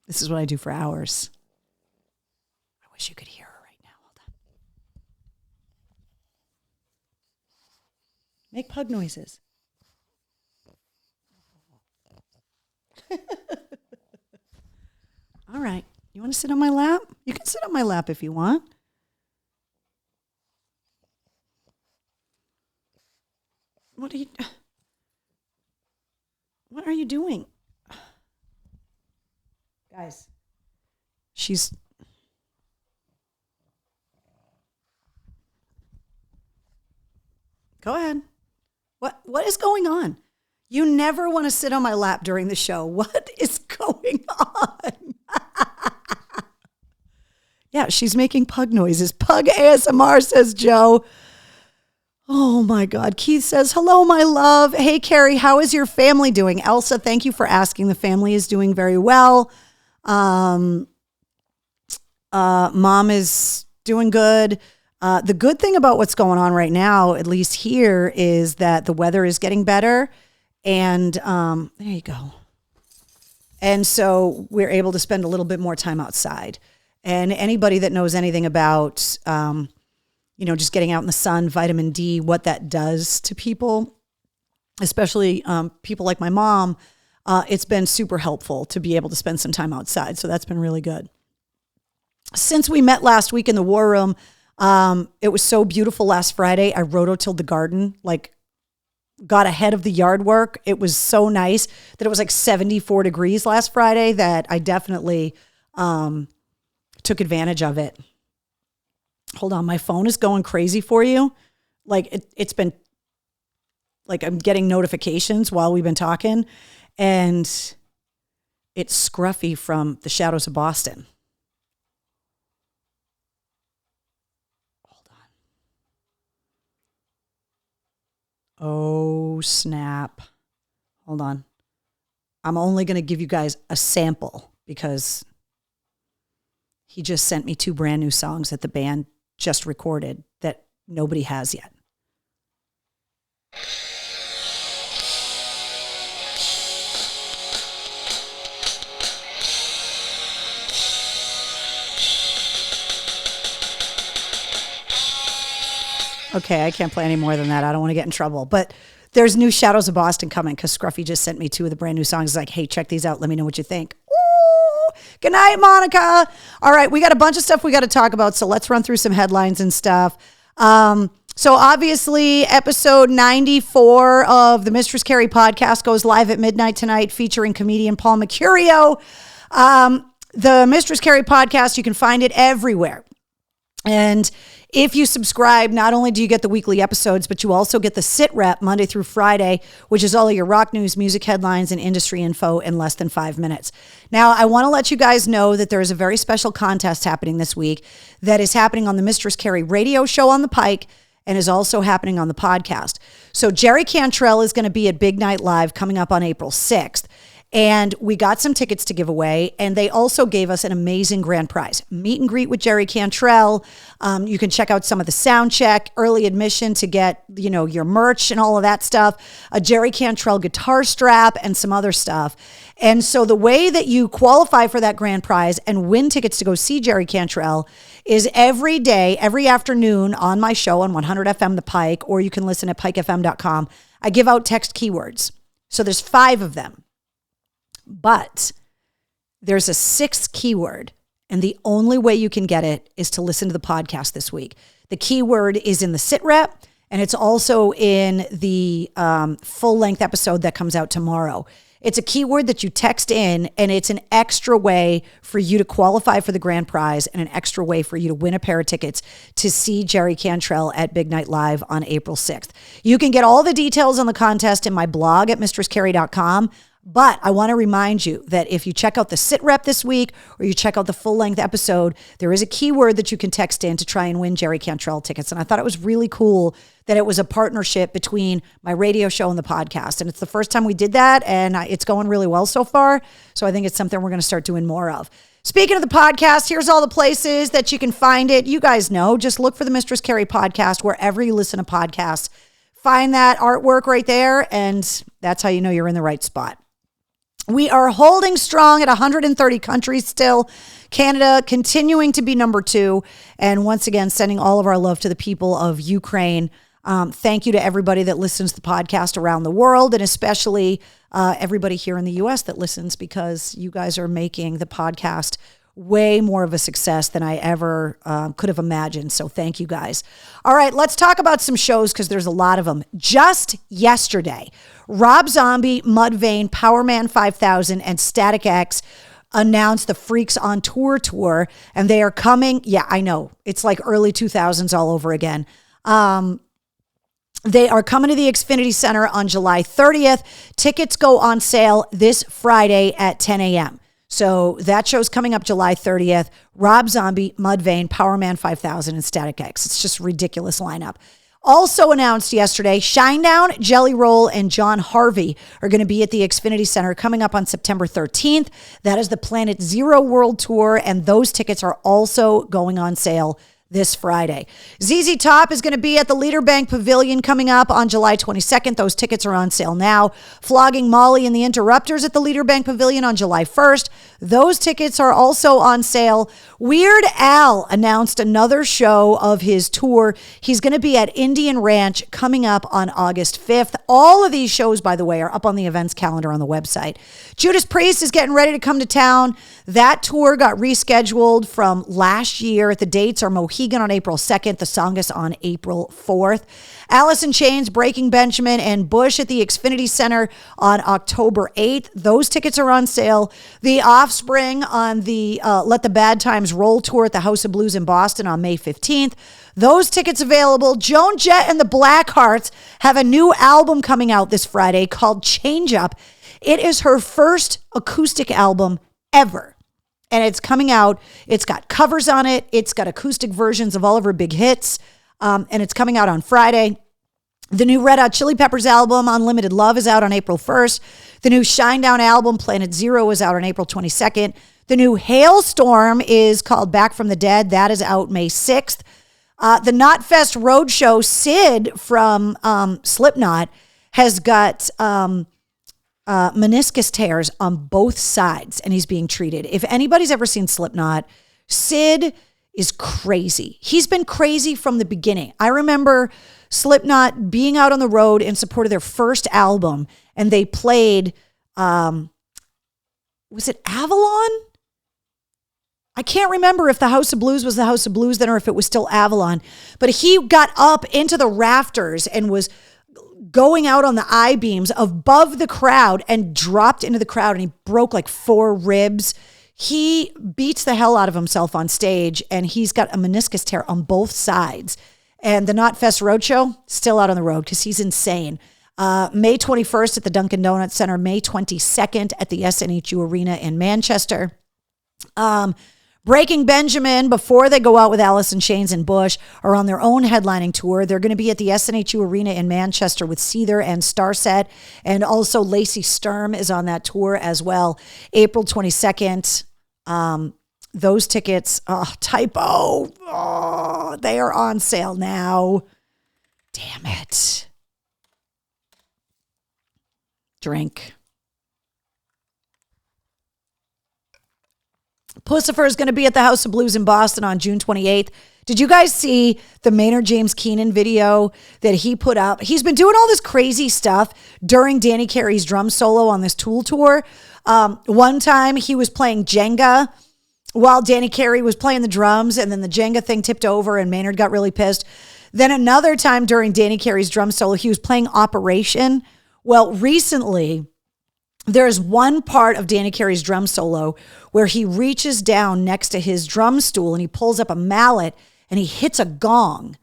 This is what I do for hours. I wish you could hear her right now. Hold on. Make pug noises. All right. You want to sit on my lap? You can sit on my lap if you want. What are you doing? Guys, go ahead. What is going on? You never want to sit on my lap during the show. What is going on? Yeah, she's making pug noises. Pug ASMR, says Joe. Oh, my God. Keith says, hello, my love. Hey, Carrie, how is your family doing? Elsa, thank you for asking. The family is doing very well. Mom is doing good. The good thing about what's going on right now, at least here, is that the weather is getting better. And there you go. And so we're able to spend a little bit more time outside. And anybody that knows anything about, just getting out in the sun, vitamin D, what that does to people, especially people like my mom, it's been super helpful to be able to spend some time outside. So that's been really good. Since we met last week in the war room, it was so beautiful last Friday. I rototilled the garden, got ahead of the yard work. It was so nice that it was 74 degrees last Friday that I definitely took advantage of it. Hold on, my phone is going crazy for you. It's been I'm getting notifications while we've been talking, and it's Scruffy from the Shadows of Boston. Hold on. Oh, snap. Hold on. I'm only going to give you guys a sample because he just sent me 2 brand new songs that the band just recorded that nobody has yet. Okay, I can't play any more than that. I don't want to get in trouble. But there's new Shadows of Boston coming because Scruffy just sent me 2 of the brand new songs. He's like, hey, check these out. Let me know what you think. Ooh, good night, Monica. All right, we got a bunch of stuff we got to talk about, so let's run through some headlines and stuff. So obviously, episode 94 of the Mistress Carrie podcast goes live at midnight tonight, featuring comedian Paul Mecurio. The Mistress Carrie podcast, you can find it everywhere. And if you subscribe, not only do you get the weekly episodes, but you also get the sit rep Monday through Friday, which is all of your rock news, music headlines, and industry info in less than 5 minutes. Now, I want to let you guys know that there is a very special contest happening this week that is happening on the Mistress Carrie radio show on the Pike and is also happening on the podcast. So Jerry Cantrell is going to be at Big Night Live coming up on April 6th. And we got some tickets to give away, and they also gave us an amazing grand prize. Meet and greet with Jerry Cantrell. You can check out some of the sound check, early admission to get, your merch and all of that stuff, a Jerry Cantrell guitar strap, and some other stuff. And so the way that you qualify for that grand prize and win tickets to go see Jerry Cantrell is every day, every afternoon on my show on 100 FM The Pike, or you can listen at pikefm.com. I give out text keywords. So there's 5 of them. But there's a 6th keyword, and the only way you can get it is to listen to the podcast this week. The keyword is in the sit rep, and it's also in the full-length episode that comes out tomorrow. It's a keyword that you text in, and it's an extra way for you to qualify for the grand prize and an extra way for you to win a pair of tickets to see Jerry Cantrell at Big Night Live on April 6th. You can get all the details on the contest in my blog at mistresscarrie.com. But I want to remind you that if you check out the sit rep this week or you check out the full-length episode, there is a keyword that you can text in to try and win Jerry Cantrell tickets. And I thought it was really cool that it was a partnership between my radio show and the podcast. And it's the first time we did that, and it's going really well so far. So I think it's something we're going to start doing more of. Speaking of the podcast, here's all the places that you can find it. You guys know, just look for the Mistress Carrie podcast wherever you listen to podcasts. Find that artwork right there, and that's how you know you're in the right spot. We are holding strong at 130 countries still. Canada continuing to be number 2. And once again, sending all of our love to the people of Ukraine. Thank you to everybody that listens to the podcast around the world, and especially everybody here in the U.S. that listens, because you guys are making the podcast way more of a success than I ever could have imagined. So thank you guys. All right, let's talk about some shows because there's a lot of them. Just yesterday, Rob Zombie, Mudvayne, Powerman 5000, and Static X announced the Freaks on Tour, and they are coming. Yeah, I know. It's like early 2000s all over again. They are coming to the Xfinity Center on July 30th. Tickets go on sale this Friday at 10 a.m. So that show's coming up July 30th. Rob Zombie, Mudvayne, Powerman 5000, and Static X. It's just a ridiculous lineup. Also announced yesterday, Shinedown, Jelly Roll, and John Harvey are going to be at the Xfinity Center coming up on September 13th. That is the Planet Zero World Tour, and those tickets are also going on sale this Friday. ZZ Top is going to be at the Leader Bank Pavilion coming up on July 22nd. Those tickets are on sale now. Flogging Molly and the Interrupters at the Leader Bank Pavilion on July 1st. Those tickets are also on sale. Weird Al announced another show of his tour. He's going to be at Indian Ranch coming up on August 5th. All of these shows, by the way, are up on the events calendar on the website. Judas Priest is getting ready to come to town. That tour got rescheduled from last year. The dates are Mohegan on April 2nd, the Songus on April 4th. Alice in Chains, Breaking Benjamin, and Bush at the Xfinity Center on October 8th. Those tickets are on sale. The Offspring on the Let the Bad Times Roll tour at the House of Blues in Boston on May 15th. Those tickets available. Joan Jett and the Blackhearts have a new album coming out this Friday called Change Up. It is her first acoustic album ever. And it's coming out. It's got covers on it. It's got acoustic versions of all of her big hits. And it's coming out on Friday. The new Red Hot Chili Peppers album, Unlimited Love, is out on April 1st. The new Shinedown album, Planet Zero, is out on April 22nd. The new Hailstorm is called Back from the Dead. That is out May 6th. The Knotfest Roadshow, Sid from Slipknot has got meniscus tears on both sides, and he's being treated. If anybody's ever seen Slipknot, Sid is crazy. He's been crazy from the beginning. I remember Slipknot being out on the road in support of their first album, and they played, was it Avalon? I can't remember if the House of Blues was the House of Blues then or if it was still Avalon, but he got up into the rafters and was going out on the I-beams above the crowd and dropped into the crowd, and he broke like 4 ribs. He beats the hell out of himself on stage, and he's got a meniscus tear on both sides. And the Knotfest Roadshow, still out on the road because he's insane. May 21st at the Dunkin' Donuts Center, May 22nd at the SNHU Arena in Manchester. Breaking Benjamin, before they go out with Alice in Chains and Bush, are on their own headlining tour. They're going to be at the SNHU Arena in Manchester with Seether and Starset, and also Lacey Sturm is on that tour as well. April 22nd, those tickets, typo, they are on sale now. Damn it. Drink. Pussifer is going to be at the House of Blues in Boston on June 28th. Did you guys see the Maynard James Keenan video that he put up? He's been doing all this crazy stuff during Danny Carey's drum solo on this Tool tour. One time he was playing Jenga while Danny Carey was playing the drums, and then the Jenga thing tipped over and Maynard got really pissed. Then another time during Danny Carey's drum solo, he was playing Operation. Well, recently, there's one part of Danny Carey's drum solo where he reaches down next to his drum stool and he pulls up a mallet and he hits a gong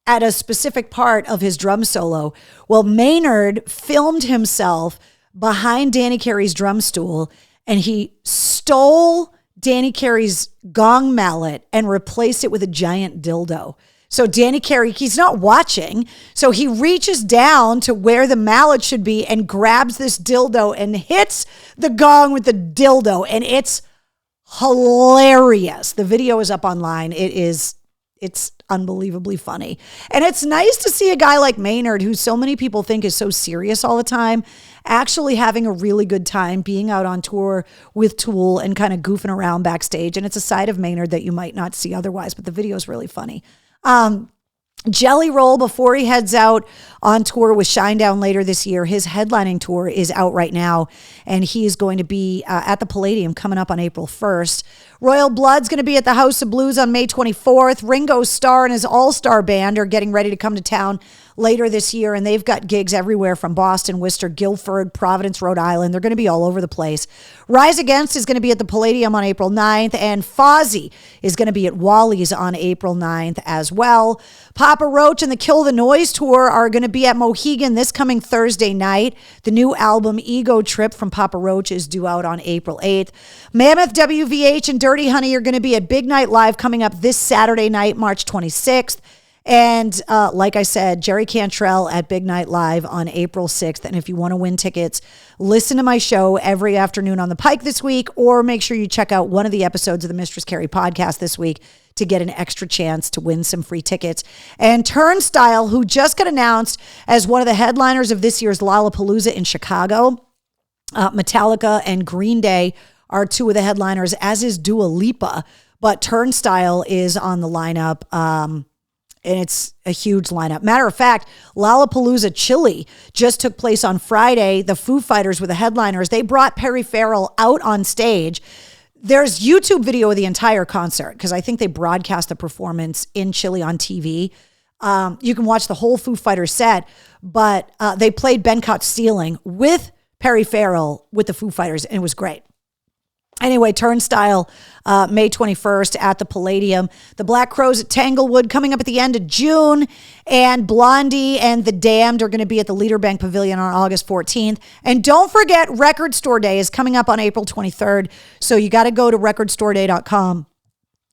at a specific part of his drum solo. Well, Maynard filmed himself behind Danny Carey's drum stool, and he stole Danny Carey's gong mallet and replaced it with a giant dildo. So Danny Carey, he's not watching. So he reaches down to where the mallet should be and grabs this dildo and hits the gong with the dildo. And it's hilarious. The video is up online. It's unbelievably funny. And it's nice to see a guy like Maynard, who so many people think is so serious all the time, actually having a really good time being out on tour with Tool and kind of goofing around backstage. And it's a side of Maynard that you might not see otherwise, but the video is really funny. Jelly Roll, before he heads out on tour with Shinedown later this year, his headlining tour is out right now, and he is going to be at the Palladium coming up on April 1st. Royal Blood's going to be at the House of Blues on May 24th. Ringo Starr and his all-star band are getting ready to come to town later this year, and they've got gigs everywhere from Boston, Worcester, Guilford, Providence, Rhode Island. They're going to be all over the place. Rise Against is going to be at the Palladium on April 9th, and Fozzy is going to be at Wally's on April 9th as well. Papa Roach and the Kill the Noise tour are going to be at Mohegan this coming Thursday night. The new album Ego Trip from Papa Roach is due out on April 8th. Mammoth, WVH, and Dirty Honey are going to be at Big Night Live coming up this Saturday night, March 26th. And like I said, Jerry Cantrell at Big Night Live on April 6th. And if you want to win tickets, listen to my show every afternoon on the Pike this week, or make sure you check out one of the episodes of the Mistress Carrie podcast this week to get an extra chance to win some free tickets. And Turnstile, who just got announced as one of the headliners of this year's Lollapalooza in Chicago, Metallica and Green Day are two of the headliners, as is Dua Lipa. But Turnstile is on the lineup. And it's a huge lineup. Matter of fact, Lollapalooza Chile just took place on Friday. The Foo Fighters were the headliners. They brought Perry Farrell out on stage. There's YouTube video of the entire concert because I think they broadcast the performance in Chile on TV. You can watch the whole Foo Fighters set, but they played Ben Caught Stealing with Perry Farrell with the Foo Fighters, and it was great. Anyway, Turnstile, May 21st at the Palladium. The Black Crowes at Tanglewood coming up at the end of June. And Blondie and The Damned are going to be at the Leader Bank Pavilion on August 14th. And don't forget, Record Store Day is coming up on April 23rd. So you got to go to recordstoreday.com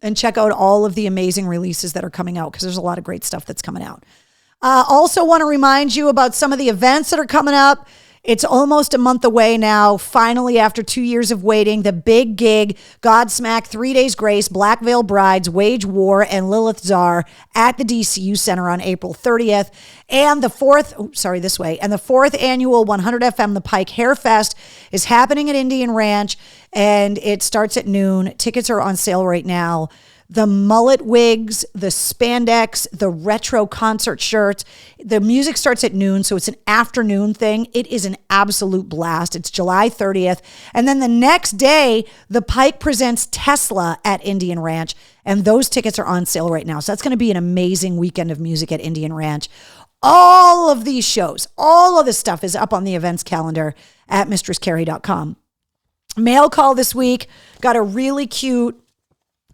and check out all of the amazing releases that are coming out, because there's a lot of great stuff that's coming out. Also want to remind you about some of the events that are coming up. It's almost a month away now. Finally, after 2 years of waiting, the big gig, Godsmack, 3 Days Grace, Black Veil Brides, Wage War, and Lilith Czar at the DCU Center on April 30th. And the fourth annual 100 FM The Pike Hair Fest is happening at Indian Ranch, and it starts at noon. Tickets are on sale right now. the mullet wigs, the spandex, the retro concert shirts. The music starts at noon, so it's an afternoon thing. It is an absolute blast. It's July 30th. And then the next day, the Pike presents Tesla at Indian Ranch, and those tickets are on sale right now. So that's going to be an amazing weekend of music at Indian Ranch. All of these shows, all of this stuff is up on the events calendar at mistresscarrie.com. Mail call this week. Got a really cute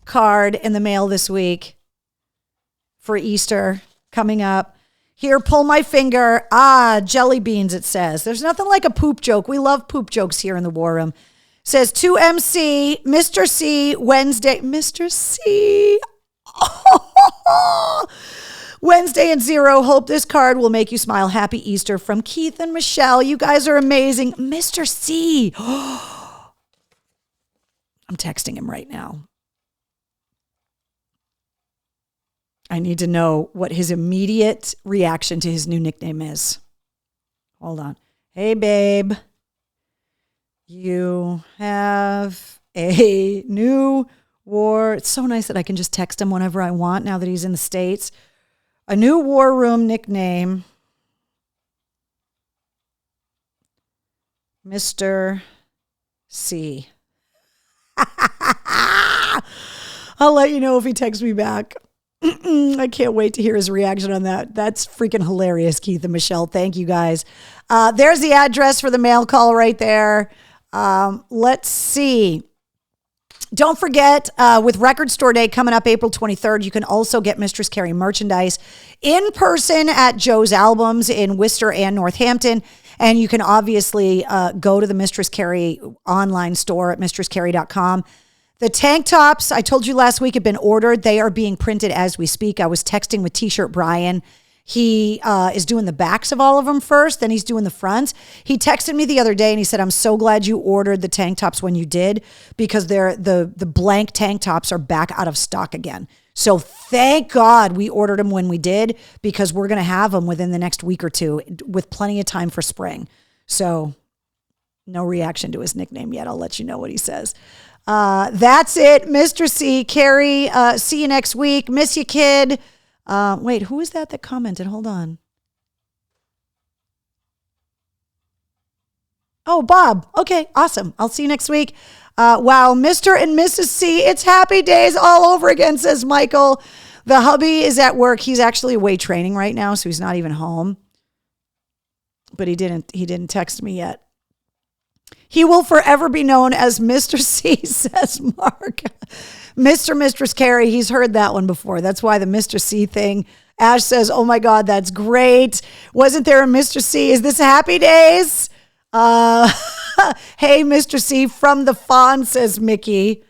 card in the mail this week for Easter coming up. Here, pull my finger. Jelly beans, it says. There's nothing like a poop joke. We love poop jokes here in the War Room. Says to MC, Mr. C, Wednesday. Mr. C. Wednesday and 0. Hope this card will make you smile. Happy Easter from Keith and Michelle. You guys are amazing. Mr. C. I'm texting him right now. I need to know what his immediate reaction to his new nickname is. Hold on. Hey, babe. You have a new war. It's so nice that I can just text him whenever I want now that he's in the States. A new War Room nickname. Mr. C. I'll let you know if he texts me back. I can't wait to hear his reaction on that. That's freaking hilarious, Keith and Michelle. Thank you guys. There's the address for the mail call right there. Let's see. Don't forget, with Record Store Day coming up April 23rd, you can also get Mistress Carrie merchandise in person at Joe's Albums in Worcester and Northampton. And you can obviously go to the Mistress Carrie online store at mistresscarrie.com. The tank tops, I told you last week, have been ordered. They are being printed as we speak. I was texting with T-shirt Brian. He is doing the backs of all of them first, then he's doing the fronts. He texted me the other day and he said, I'm so glad you ordered the tank tops when you did, because the blank tank tops are back out of stock again. So thank God we ordered them when we did, because we're going to have them within the next week or two with plenty of time for spring. So no reaction to his nickname yet. I'll let you know what he says. That's it, Mr. C. Carrie, see you next week. Miss you, kid. Wait, who is that commented? Hold on. Oh, Bob. Okay, awesome. I'll see you next week. Wow, Mr. and Mrs. C, it's happy days all over again, says Michael. The hubby is at work. He's actually away training right now, so he's not even home. But he didn't text me yet. He will forever be known as Mr. C, says Mark. Mistress Carrie, he's heard that one before. That's why the Mr. C thing. Ash says, oh my God, that's great. Wasn't there a Mr. C? Is this happy days? Hey, Mr. C, from the fawn, says Mickey.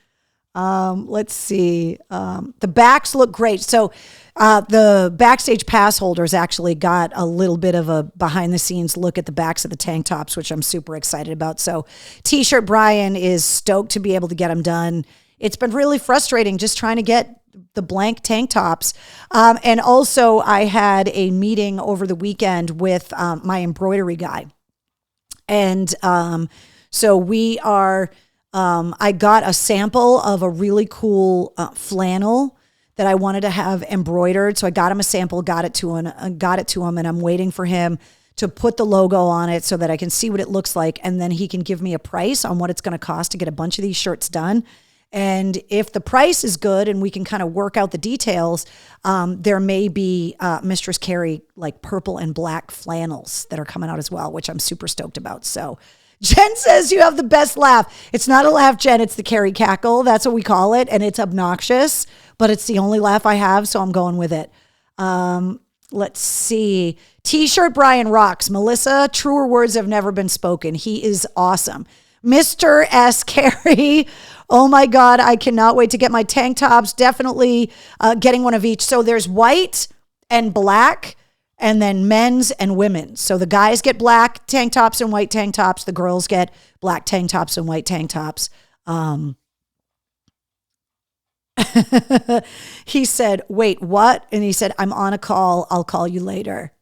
Let's see. The backs look great. So the backstage pass holders actually got a little bit of a behind the scenes look at the backs of the tank tops, which I'm super excited about. So T-shirt Brian is stoked to be able to get them done. It's been really frustrating just trying to get the blank tank tops. And also I had a meeting over the weekend with my embroidery guy. And so we are, I got a sample of a really cool flannel that I wanted to have embroidered. So I got him a sample, got it to him, and I'm waiting for him to put the logo on it so that I can see what it looks like. And then he can give me a price on what it's going to cost to get a bunch of these shirts done. And if the price is good and we can kind of work out the details, there may be Mistress Carrie like purple and black flannels that are coming out as well, which I'm super stoked about. So Jen says you have the best laugh. It's not a laugh, Jen. It's the Carrie cackle. That's what we call it. And it's obnoxious, but it's the only laugh I have. So I'm going with it. Let's see. T-shirt Brian rocks. Melissa, truer words have never been spoken. He is awesome. Mr. S. Carrie. Oh my God. I cannot wait to get my tank tops. Definitely getting one of each. So there's white and black, and then men's and women's. So the guys get black tank tops and white tank tops. The girls get black tank tops and white tank tops. He said, wait, what? And he said, I'm on a call. I'll call you later.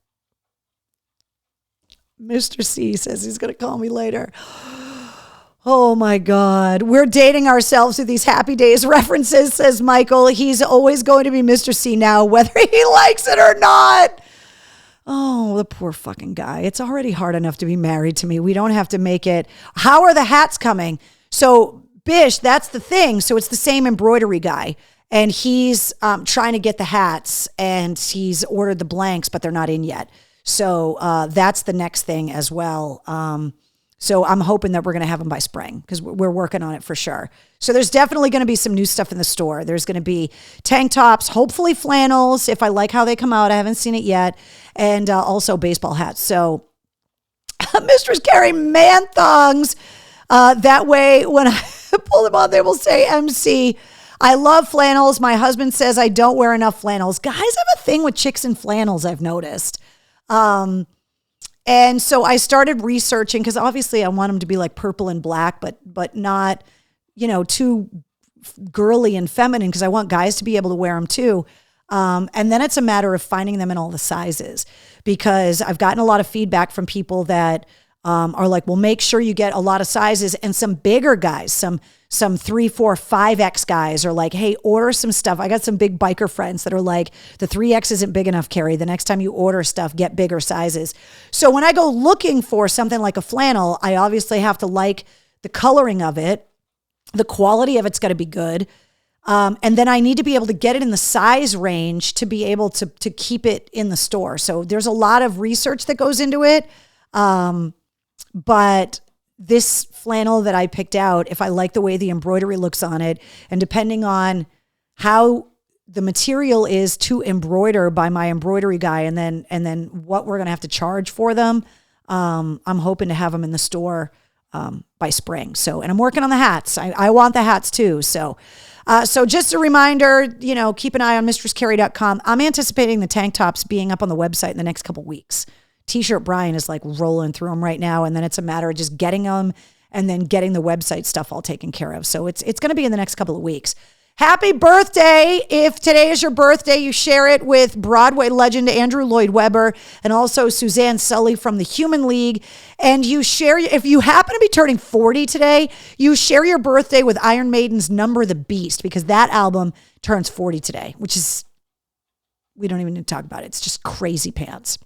Mr. C says he's going to call me later. Oh my God. We're dating ourselves with these Happy Days references, says Michael. He's always going to be Mr. C now, whether he likes it or not. Oh, the poor fucking guy. It's already hard enough to be married to me. We don't have to make it. How are the hats coming? So, Bish, that's the thing. So it's the same embroidery guy. And he's trying to get the hats, and he's ordered the blanks, but they're not in yet. So that's the next thing as well. So I'm hoping that we're going to have them by spring, because we're working on it for sure. So there's definitely going to be some new stuff in the store. There's going to be tank tops, hopefully flannels, if I like how they come out. I haven't seen it yet. And also baseball hats. So Mistress Carrie man thongs. That way, when I pull them on, they will say MC. I love flannels. My husband says I don't wear enough flannels. Guys have a thing with chicks and flannels, I've noticed. And so I started researching, because obviously I want them to be like purple and black, but not, too girly and feminine, because I want guys to be able to wear them too. And then it's a matter of finding them in all the sizes, because I've gotten a lot of feedback from people that are like, well, make sure you get a lot of sizes. And some bigger guys, some 3, 4, 5X guys are like, hey, order some stuff. I got some big biker friends that are like, the 3X isn't big enough, Carrie. The next time you order stuff, get bigger sizes. So when I go looking for something like a flannel, I obviously have to like the coloring of it. The quality of it's got to be good. And then I need to be able to get it in the size range to be able to keep it in the store. So there's a lot of research that goes into it. But this flannel that I picked out, if I like the way the embroidery looks on it, and depending on how the material is to embroider by my embroidery guy, and then what we're going to have to charge for them, I'm hoping to have them in the store by spring. So, and I'm working on the hats. I want the hats too. So just a reminder, keep an eye on mistresscarrie.com. I'm anticipating the tank tops being up on the website in the next couple of weeks. T-shirt Brian is like rolling through them right now. And then it's a matter of just getting them and then getting the website stuff all taken care of. So it's going to be in the next couple of weeks. Happy birthday. If today is your birthday, you share it with Broadway legend Andrew Lloyd Webber and also Suzanne Sully from the Human League. And you share, if you happen to be turning 40 today, you share your birthday with Iron Maiden's Number the Beast, because that album turns 40 today, which is, we don't even need to talk about it. It's just crazy pants.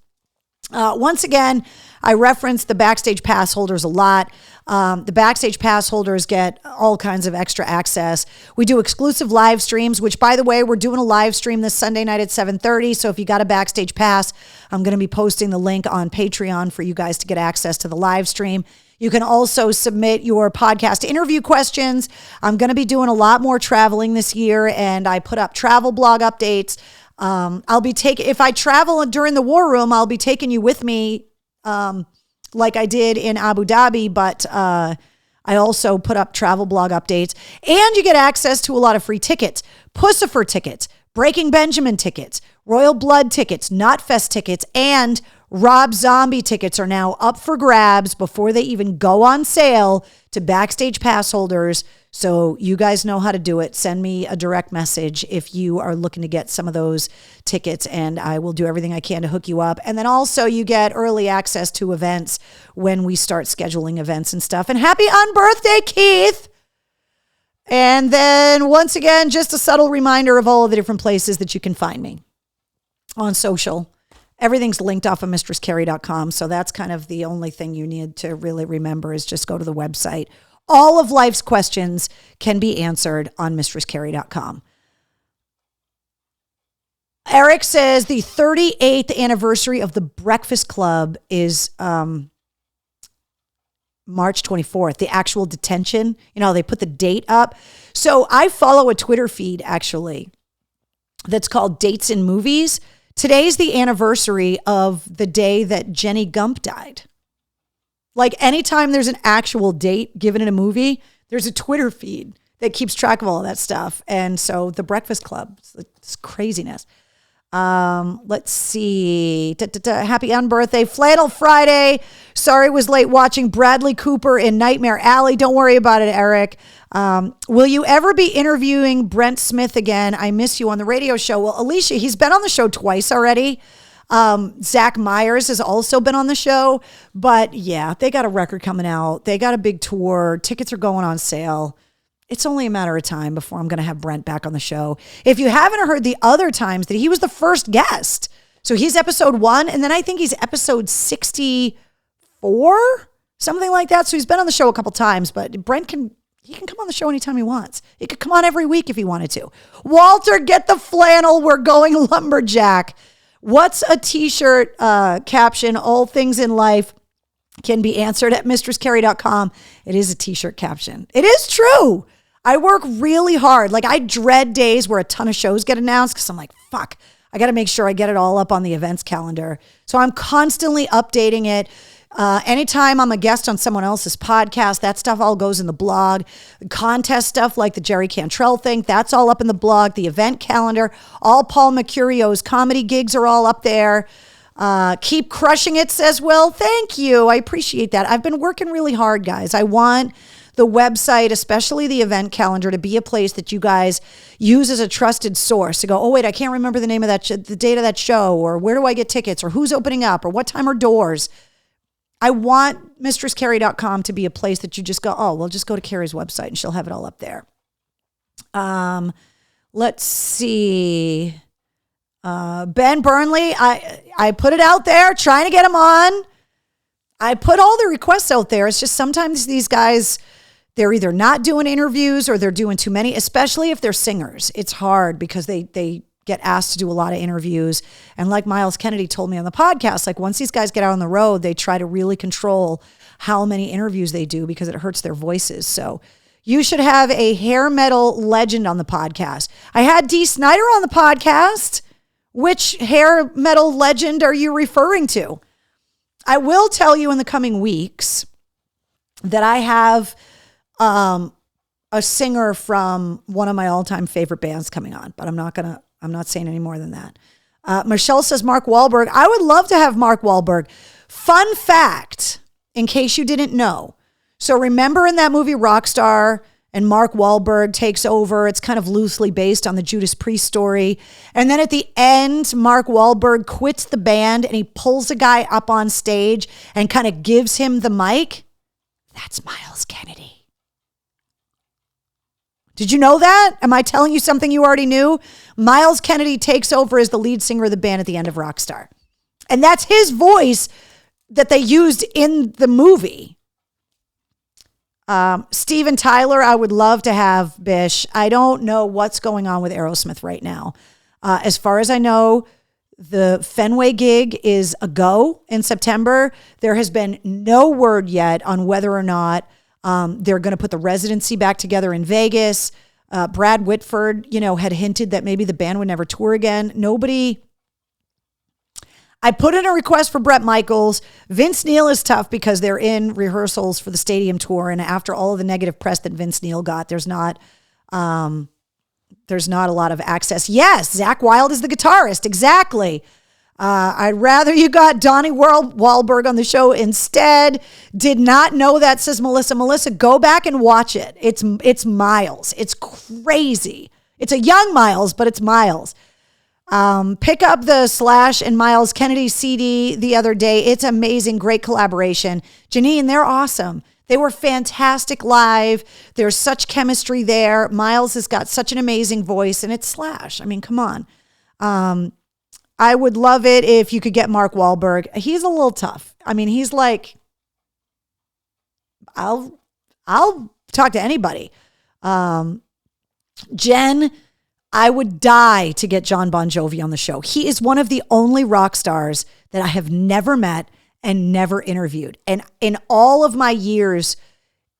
Once again, I reference the Backstage Pass holders a lot. The Backstage Pass holders get all kinds of extra access. We do exclusive live streams, which, by the way, we're doing a live stream this Sunday night at 7:30. So if you got a Backstage Pass, I'm going to be posting the link on Patreon for you guys to get access to the live stream. You can also submit your podcast interview questions. I'm going to be doing a lot more traveling this year, and I put up travel blog updates. I'll be if I travel during the war room, I'll be taking you with me, like I did in Abu Dhabi, but, I also put up travel blog updates, and you get access to a lot of free tickets, Pussifer tickets, Breaking Benjamin tickets, Royal Blood tickets, Knotfest tickets, and Rob Zombie tickets are now up for grabs before they even go on sale to Backstage Pass holders. So you guys know how to do it. Send me a direct message if you are looking to get some of those tickets, and I will do everything I can to hook you up. And then also you get early access to events when we start scheduling events and stuff. And happy unbirthday, Keith. And then once again, just a subtle reminder of all of the different places that you can find me on social. Everything's linked off of mistresscarrie.com. So that's kind of the only thing you need to really remember, is just go to the website. All of life's questions can be answered on mistresscarrie.com. Eric says the 38th anniversary of the Breakfast Club is March 24th, the actual detention. They put the date up. So I follow a Twitter feed, actually, that's called Dates in Movies. Today's the anniversary of the day that Jenny Gump died. Like, anytime there's an actual date given in a movie, there's a Twitter feed that keeps track of all of that stuff. And so the Breakfast Club, it's craziness. Let's see. Happy unbirthday. Flannel Friday. Sorry was late watching Bradley Cooper in Nightmare Alley. Don't worry about it, Eric. Will you ever be interviewing Brent Smith again? I miss you on the radio show. Well, Alicia, he's been on the show twice already. Zach Myers has also been on the show, but yeah, they got a record coming out. They got a big tour. Tickets are going on sale. It's only a matter of time before I'm going to have Brent back on the show. If you haven't heard the other times that he was the first guest, so he's episode 1, and then I think he's episode 64, something like that. So he's been on the show a couple times, but Brent can come on the show anytime he wants. He could come on every week if he wanted to. Walter, get the flannel. We're going lumberjack. What's a t-shirt caption? All things in life can be answered at mistresscarrie.com. It is a t-shirt caption. It is true. I work really hard. Like, I dread days where a ton of shows get announced because I'm like, fuck, I got to make sure I get it all up on the events calendar. So I'm constantly updating it. Anytime I'm a guest on someone else's podcast, that stuff all goes in the blog. The contest stuff like the Jerry Cantrell thing, that's all up in the blog. The event calendar, all Paul Mecurio's comedy gigs are all up there. Keep crushing it, says Will. Thank you. I appreciate that. I've been working really hard, guys. I want the website, especially the event calendar, to be a place that you guys use as a trusted source to go, oh, wait, I can't remember the name of that, the date of that show, or where do I get tickets, or who's opening up, or what time are doors. I want mistresscarrie.com to be a place that you just go, oh, well, just go to Carrie's website and she'll have it all up there. Let's see. Ben Burnley, I put it out there, trying to get him on. I put all the requests out there. It's just sometimes these guys, they're either not doing interviews or they're doing too many, especially if they're singers. It's hard because they get asked to do a lot of interviews. And like Miles Kennedy told me on the podcast, like once these guys get out on the road, they try to really control how many interviews they do because it hurts their voices. So you should have a hair metal legend on the podcast. I had Dee Snider on the podcast. Which hair metal legend are you referring to? I will tell you in the coming weeks that I have a singer from one of my all-time favorite bands coming on, but I'm not saying any more than that. Michelle says Mark Wahlberg. I would love to have Mark Wahlberg. Fun fact, in case you didn't know. So remember in that movie Rockstar, and Mark Wahlberg takes over. It's kind of loosely based on the Judas Priest story. And then at the end, Mark Wahlberg quits the band and he pulls a guy up on stage and kind of gives him the mic. That's Miles Kennedy. Did you know that? Am I telling you something you already knew? Miles Kennedy takes over as the lead singer of the band at the end of Rockstar. And that's his voice that they used in the movie. Steven Tyler, I would love to have Bish. I don't know what's going on with Aerosmith right now. As far as I know, the Fenway gig is a go in September. There has been no word yet on whether or not they're going to put the residency back together in Vegas. Brad Whitford, had hinted that maybe the band would never tour again. I put in a request for Bret Michaels. Vince Neil is tough because they're in rehearsals for the stadium tour. And after all of the negative press that Vince Neil got, there's not a lot of access. Yes, Zakk Wylde is the guitarist. Exactly. I'd rather you got Donnie Wahlberg on the show instead. Did not know that, says Melissa. Melissa, go back and watch it. It's Miles. It's crazy. It's a young Miles, but it's Miles. Pick up the Slash and Miles Kennedy CD the other day. It's amazing. Great collaboration. Janine, they're awesome. They were fantastic live. There's such chemistry there. Miles has got such an amazing voice, and it's Slash. I mean, come on. I would love it if you could get Mark Wahlberg. He's a little tough. I mean, he's like, I'll talk to anybody. Jen, I would die to get John Bon Jovi on the show. He is one of the only rock stars that I have never met and never interviewed. And in all of my years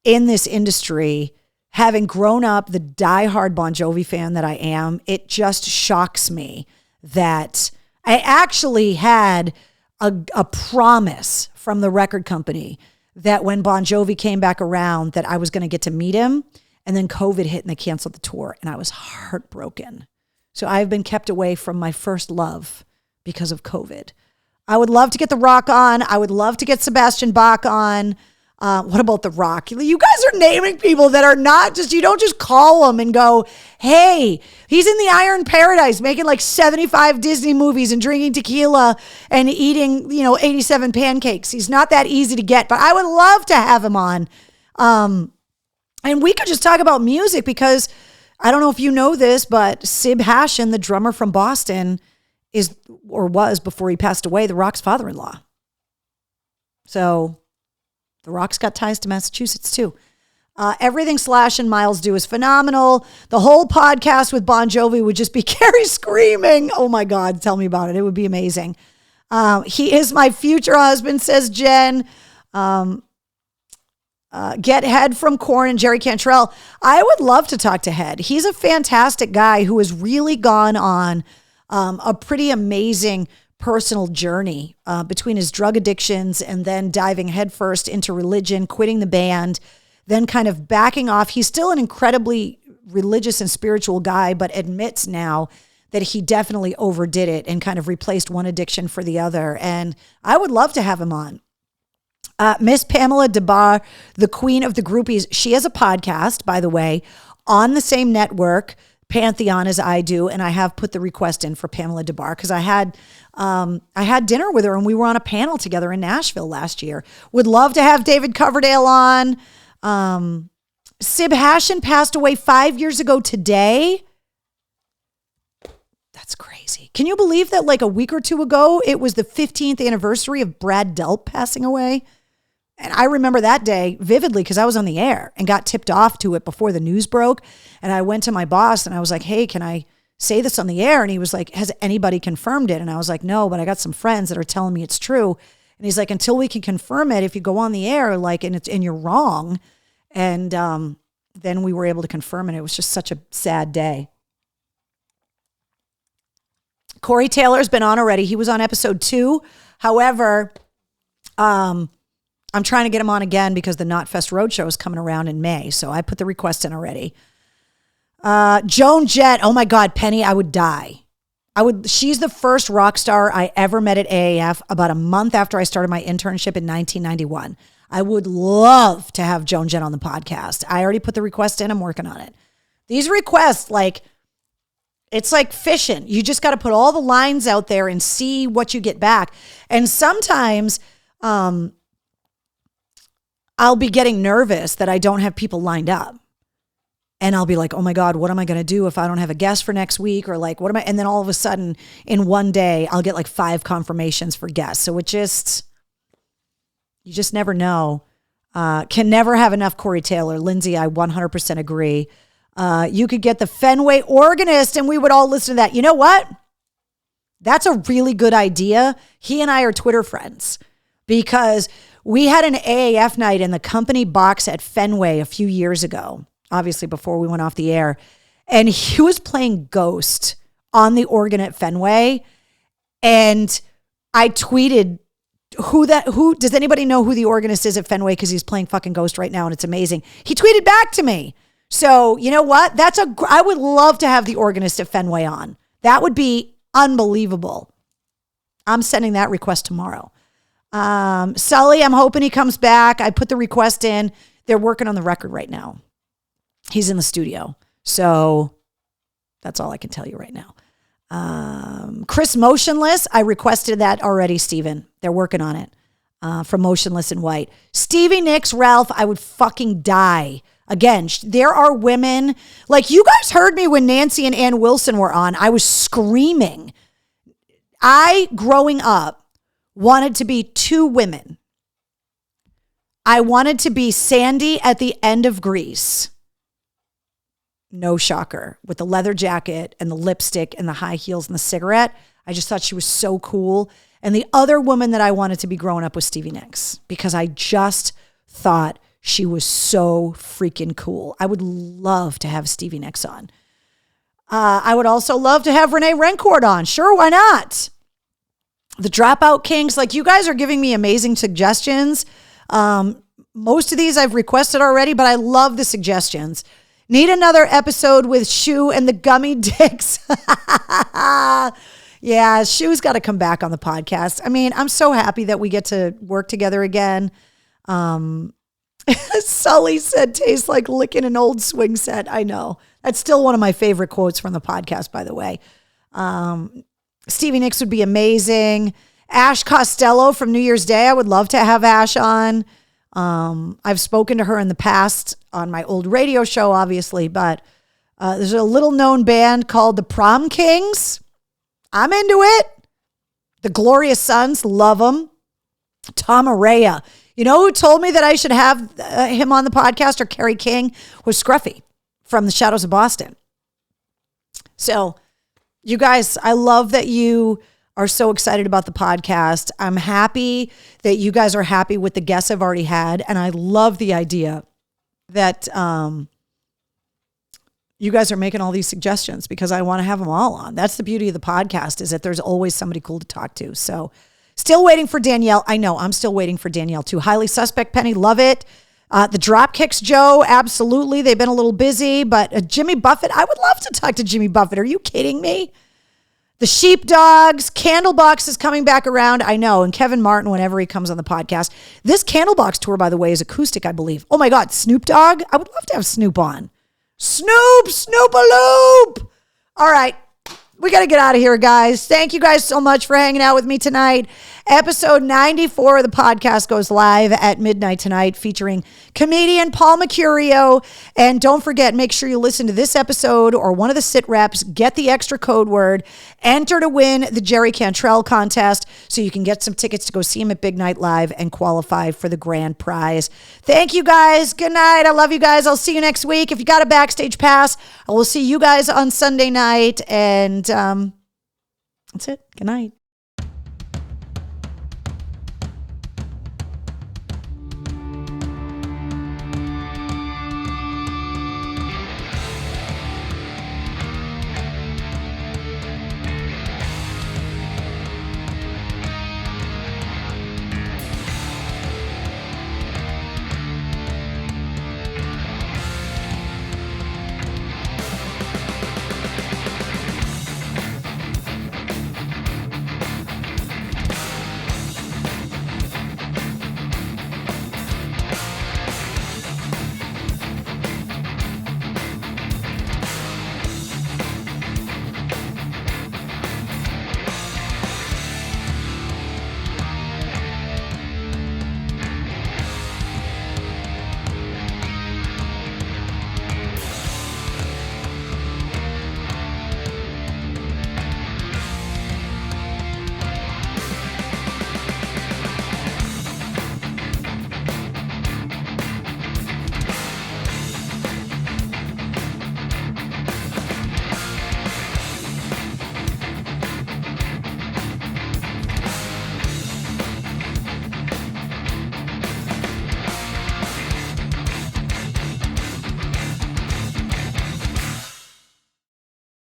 in this industry, having grown up the diehard Bon Jovi fan that I am, it just shocks me that I actually had a promise from the record company that when Bon Jovi came back around that I was going to get to meet him. And then COVID hit and they canceled the tour and I was heartbroken. So I've been kept away from my first love because of COVID. I would love to get The Rock on. I would love to get Sebastian Bach on. What about The Rock? You guys are naming people that are not just, you don't just call them and go, hey, he's in the Iron Paradise making like 75 Disney movies and drinking tequila and eating, 87 pancakes. He's not that easy to get, but I would love to have him on. And we could just talk about music because I don't know if you know this, but Sib Hashin, the drummer from Boston, was before he passed away, The Rock's father-in-law. So The Rock's got ties to Massachusetts too. Everything Slash and Miles do is phenomenal. The whole podcast with Bon Jovi would just be Carrie screaming. Oh my God, tell me about it. It would be amazing. He is my future husband, says Jen. Get Head from Korn and Jerry Cantrell. I would love to talk to Head. He's a fantastic guy who has really gone on a pretty amazing personal journey between his drug addictions and then diving headfirst into religion, quitting the band, then kind of backing off. He's still an incredibly religious and spiritual guy, but admits now that he definitely overdid it and kind of replaced one addiction for the other. And I would love to have him on. Miss Pamela DeBar, the queen of the groupies. She has a podcast, by the way, on the same network, Pantheon, as I do. And I have put the request in for Pamela DeBar because I had dinner with her and we were on a panel together in Nashville last year. Would love to have David Coverdale on. Sib Hashin passed away 5 years ago today. That's crazy. Can you believe that like a week or two ago, it was the 15th anniversary of Brad Delp passing away? And I remember that day vividly because I was on the air and got tipped off to it before the news broke. And I went to my boss and I was like, hey, can I say this on the air? And he was like, has anybody confirmed it? And I was like, no, but I got some friends that are telling me it's true. And he's like, until we can confirm it, if you go on the air, like, and you're wrong. And then we were able to confirm it. It was just such a sad day. Corey Taylor's been on already. He was on episode 2. However, I'm trying to get him on again because the Knotfest Roadshow is coming around in May. So I put the request in already. Joan Jett. Oh my God, Penny, I would die. She's the first rock star I ever met at AAF about a month after I started my internship in 1991. I would love to have Joan Jett on the podcast. I already put the request in. I'm working on it. These requests, it's like fishing. You just got to put all the lines out there and see what you get back. And sometimes I'll be getting nervous that I don't have people lined up. And I'll be like, oh my God, what am I going to do if I don't have a guest for next week? Or like, what am I? And then all of a sudden in one day, I'll get like 5 confirmations for guests. So you just never know. Can never have enough Corey Taylor. Lindsay, I 100% agree. You could get the Fenway organist and we would all listen to that. You know what? That's a really good idea. He and I are Twitter friends because we had an AAF night in the company box at Fenway a few years ago, obviously before we went off the air. And he was playing Ghost on the organ at Fenway. And I tweeted, who does anybody know who the organist is at Fenway? Because he's playing fucking Ghost right now and it's amazing. He tweeted back to me. So you know what? I would love to have the organist at Fenway on. That would be unbelievable. I'm sending that request tomorrow. Sully, I'm hoping he comes back. I put the request in. They're working on the record right now. He's in the studio. So that's all I can tell you right now. Chris Motionless, I requested that already, Steven. They're working on it. From Motionless in White. Stevie Nicks, Ralph, I would fucking die. Again, there are women, like you guys heard me when Nancy and Ann Wilson were on. I was screaming. I, growing up, wanted to be 2 women. I wanted to be Sandy at the end of Grease. No shocker. With the leather jacket and the lipstick and the high heels and the cigarette. I just thought she was so cool. And the other woman that I wanted to be growing up was Stevie Nicks because I just thought she was so freaking cool. I would love to have Stevie Nicks on. I would also love to have Renee Rencourt on. Sure, why not? The Dropout Kings. Like, you guys are giving me amazing suggestions. Most of these I've requested already, but I love the suggestions. Need another episode with Shu and the Gummy Dicks. Yeah, Shu's got to come back on the podcast. I mean, I'm so happy that we get to work together again. Sully said, tastes like licking an old swing set. I know. That's still one of my favorite quotes from the podcast, by the way. Stevie Nicks would be amazing. Ash Costello from New Year's Day. I would love to have Ash on. I've spoken to her in the past on my old radio show, obviously, but there's a little known band called the Prom Kings. I'm into it. The Glorious Sons, love them. Tom Araya. You know who told me that I should have him on the podcast, or Kerry King, was Scruffy from the Shadows of Boston. So you guys, I love that you are so excited about the podcast. I'm happy that you guys are happy with the guests I've already had. And I love the idea that you guys are making all these suggestions, because I want to have them all on. That's the beauty of the podcast, is that there's always somebody cool to talk to. So still waiting for Danielle. I know, I'm still waiting for Danielle too. Highly Suspect Penny, love it. The Dropkicks, Joe, absolutely. They've been a little busy, but Jimmy Buffett, I would love to talk to Jimmy Buffett. Are you kidding me? The Sheepdogs, Candlebox is coming back around. I know. And Kevin Martin, whenever he comes on the podcast. This Candlebox tour, by the way, is acoustic, I believe. Oh my God, Snoop Dogg. I would love to have Snoop on. Snoop-a-loop. All right. We got to get out of here, guys. Thank you guys so much for hanging out with me tonight. Episode 94 of the podcast goes live at midnight tonight, featuring comedian Paul Mecurio. And don't forget, make sure you listen to this episode or one of the sit reps, get the extra code word, enter to win the Jerry Cantrell contest so you can get some tickets to go see him at Big Night Live and qualify for the grand prize. Thank you, guys. Good night. I love you guys. I'll see you next week. If you got a backstage pass, I will see you guys on Sunday night. And that's it. Good night.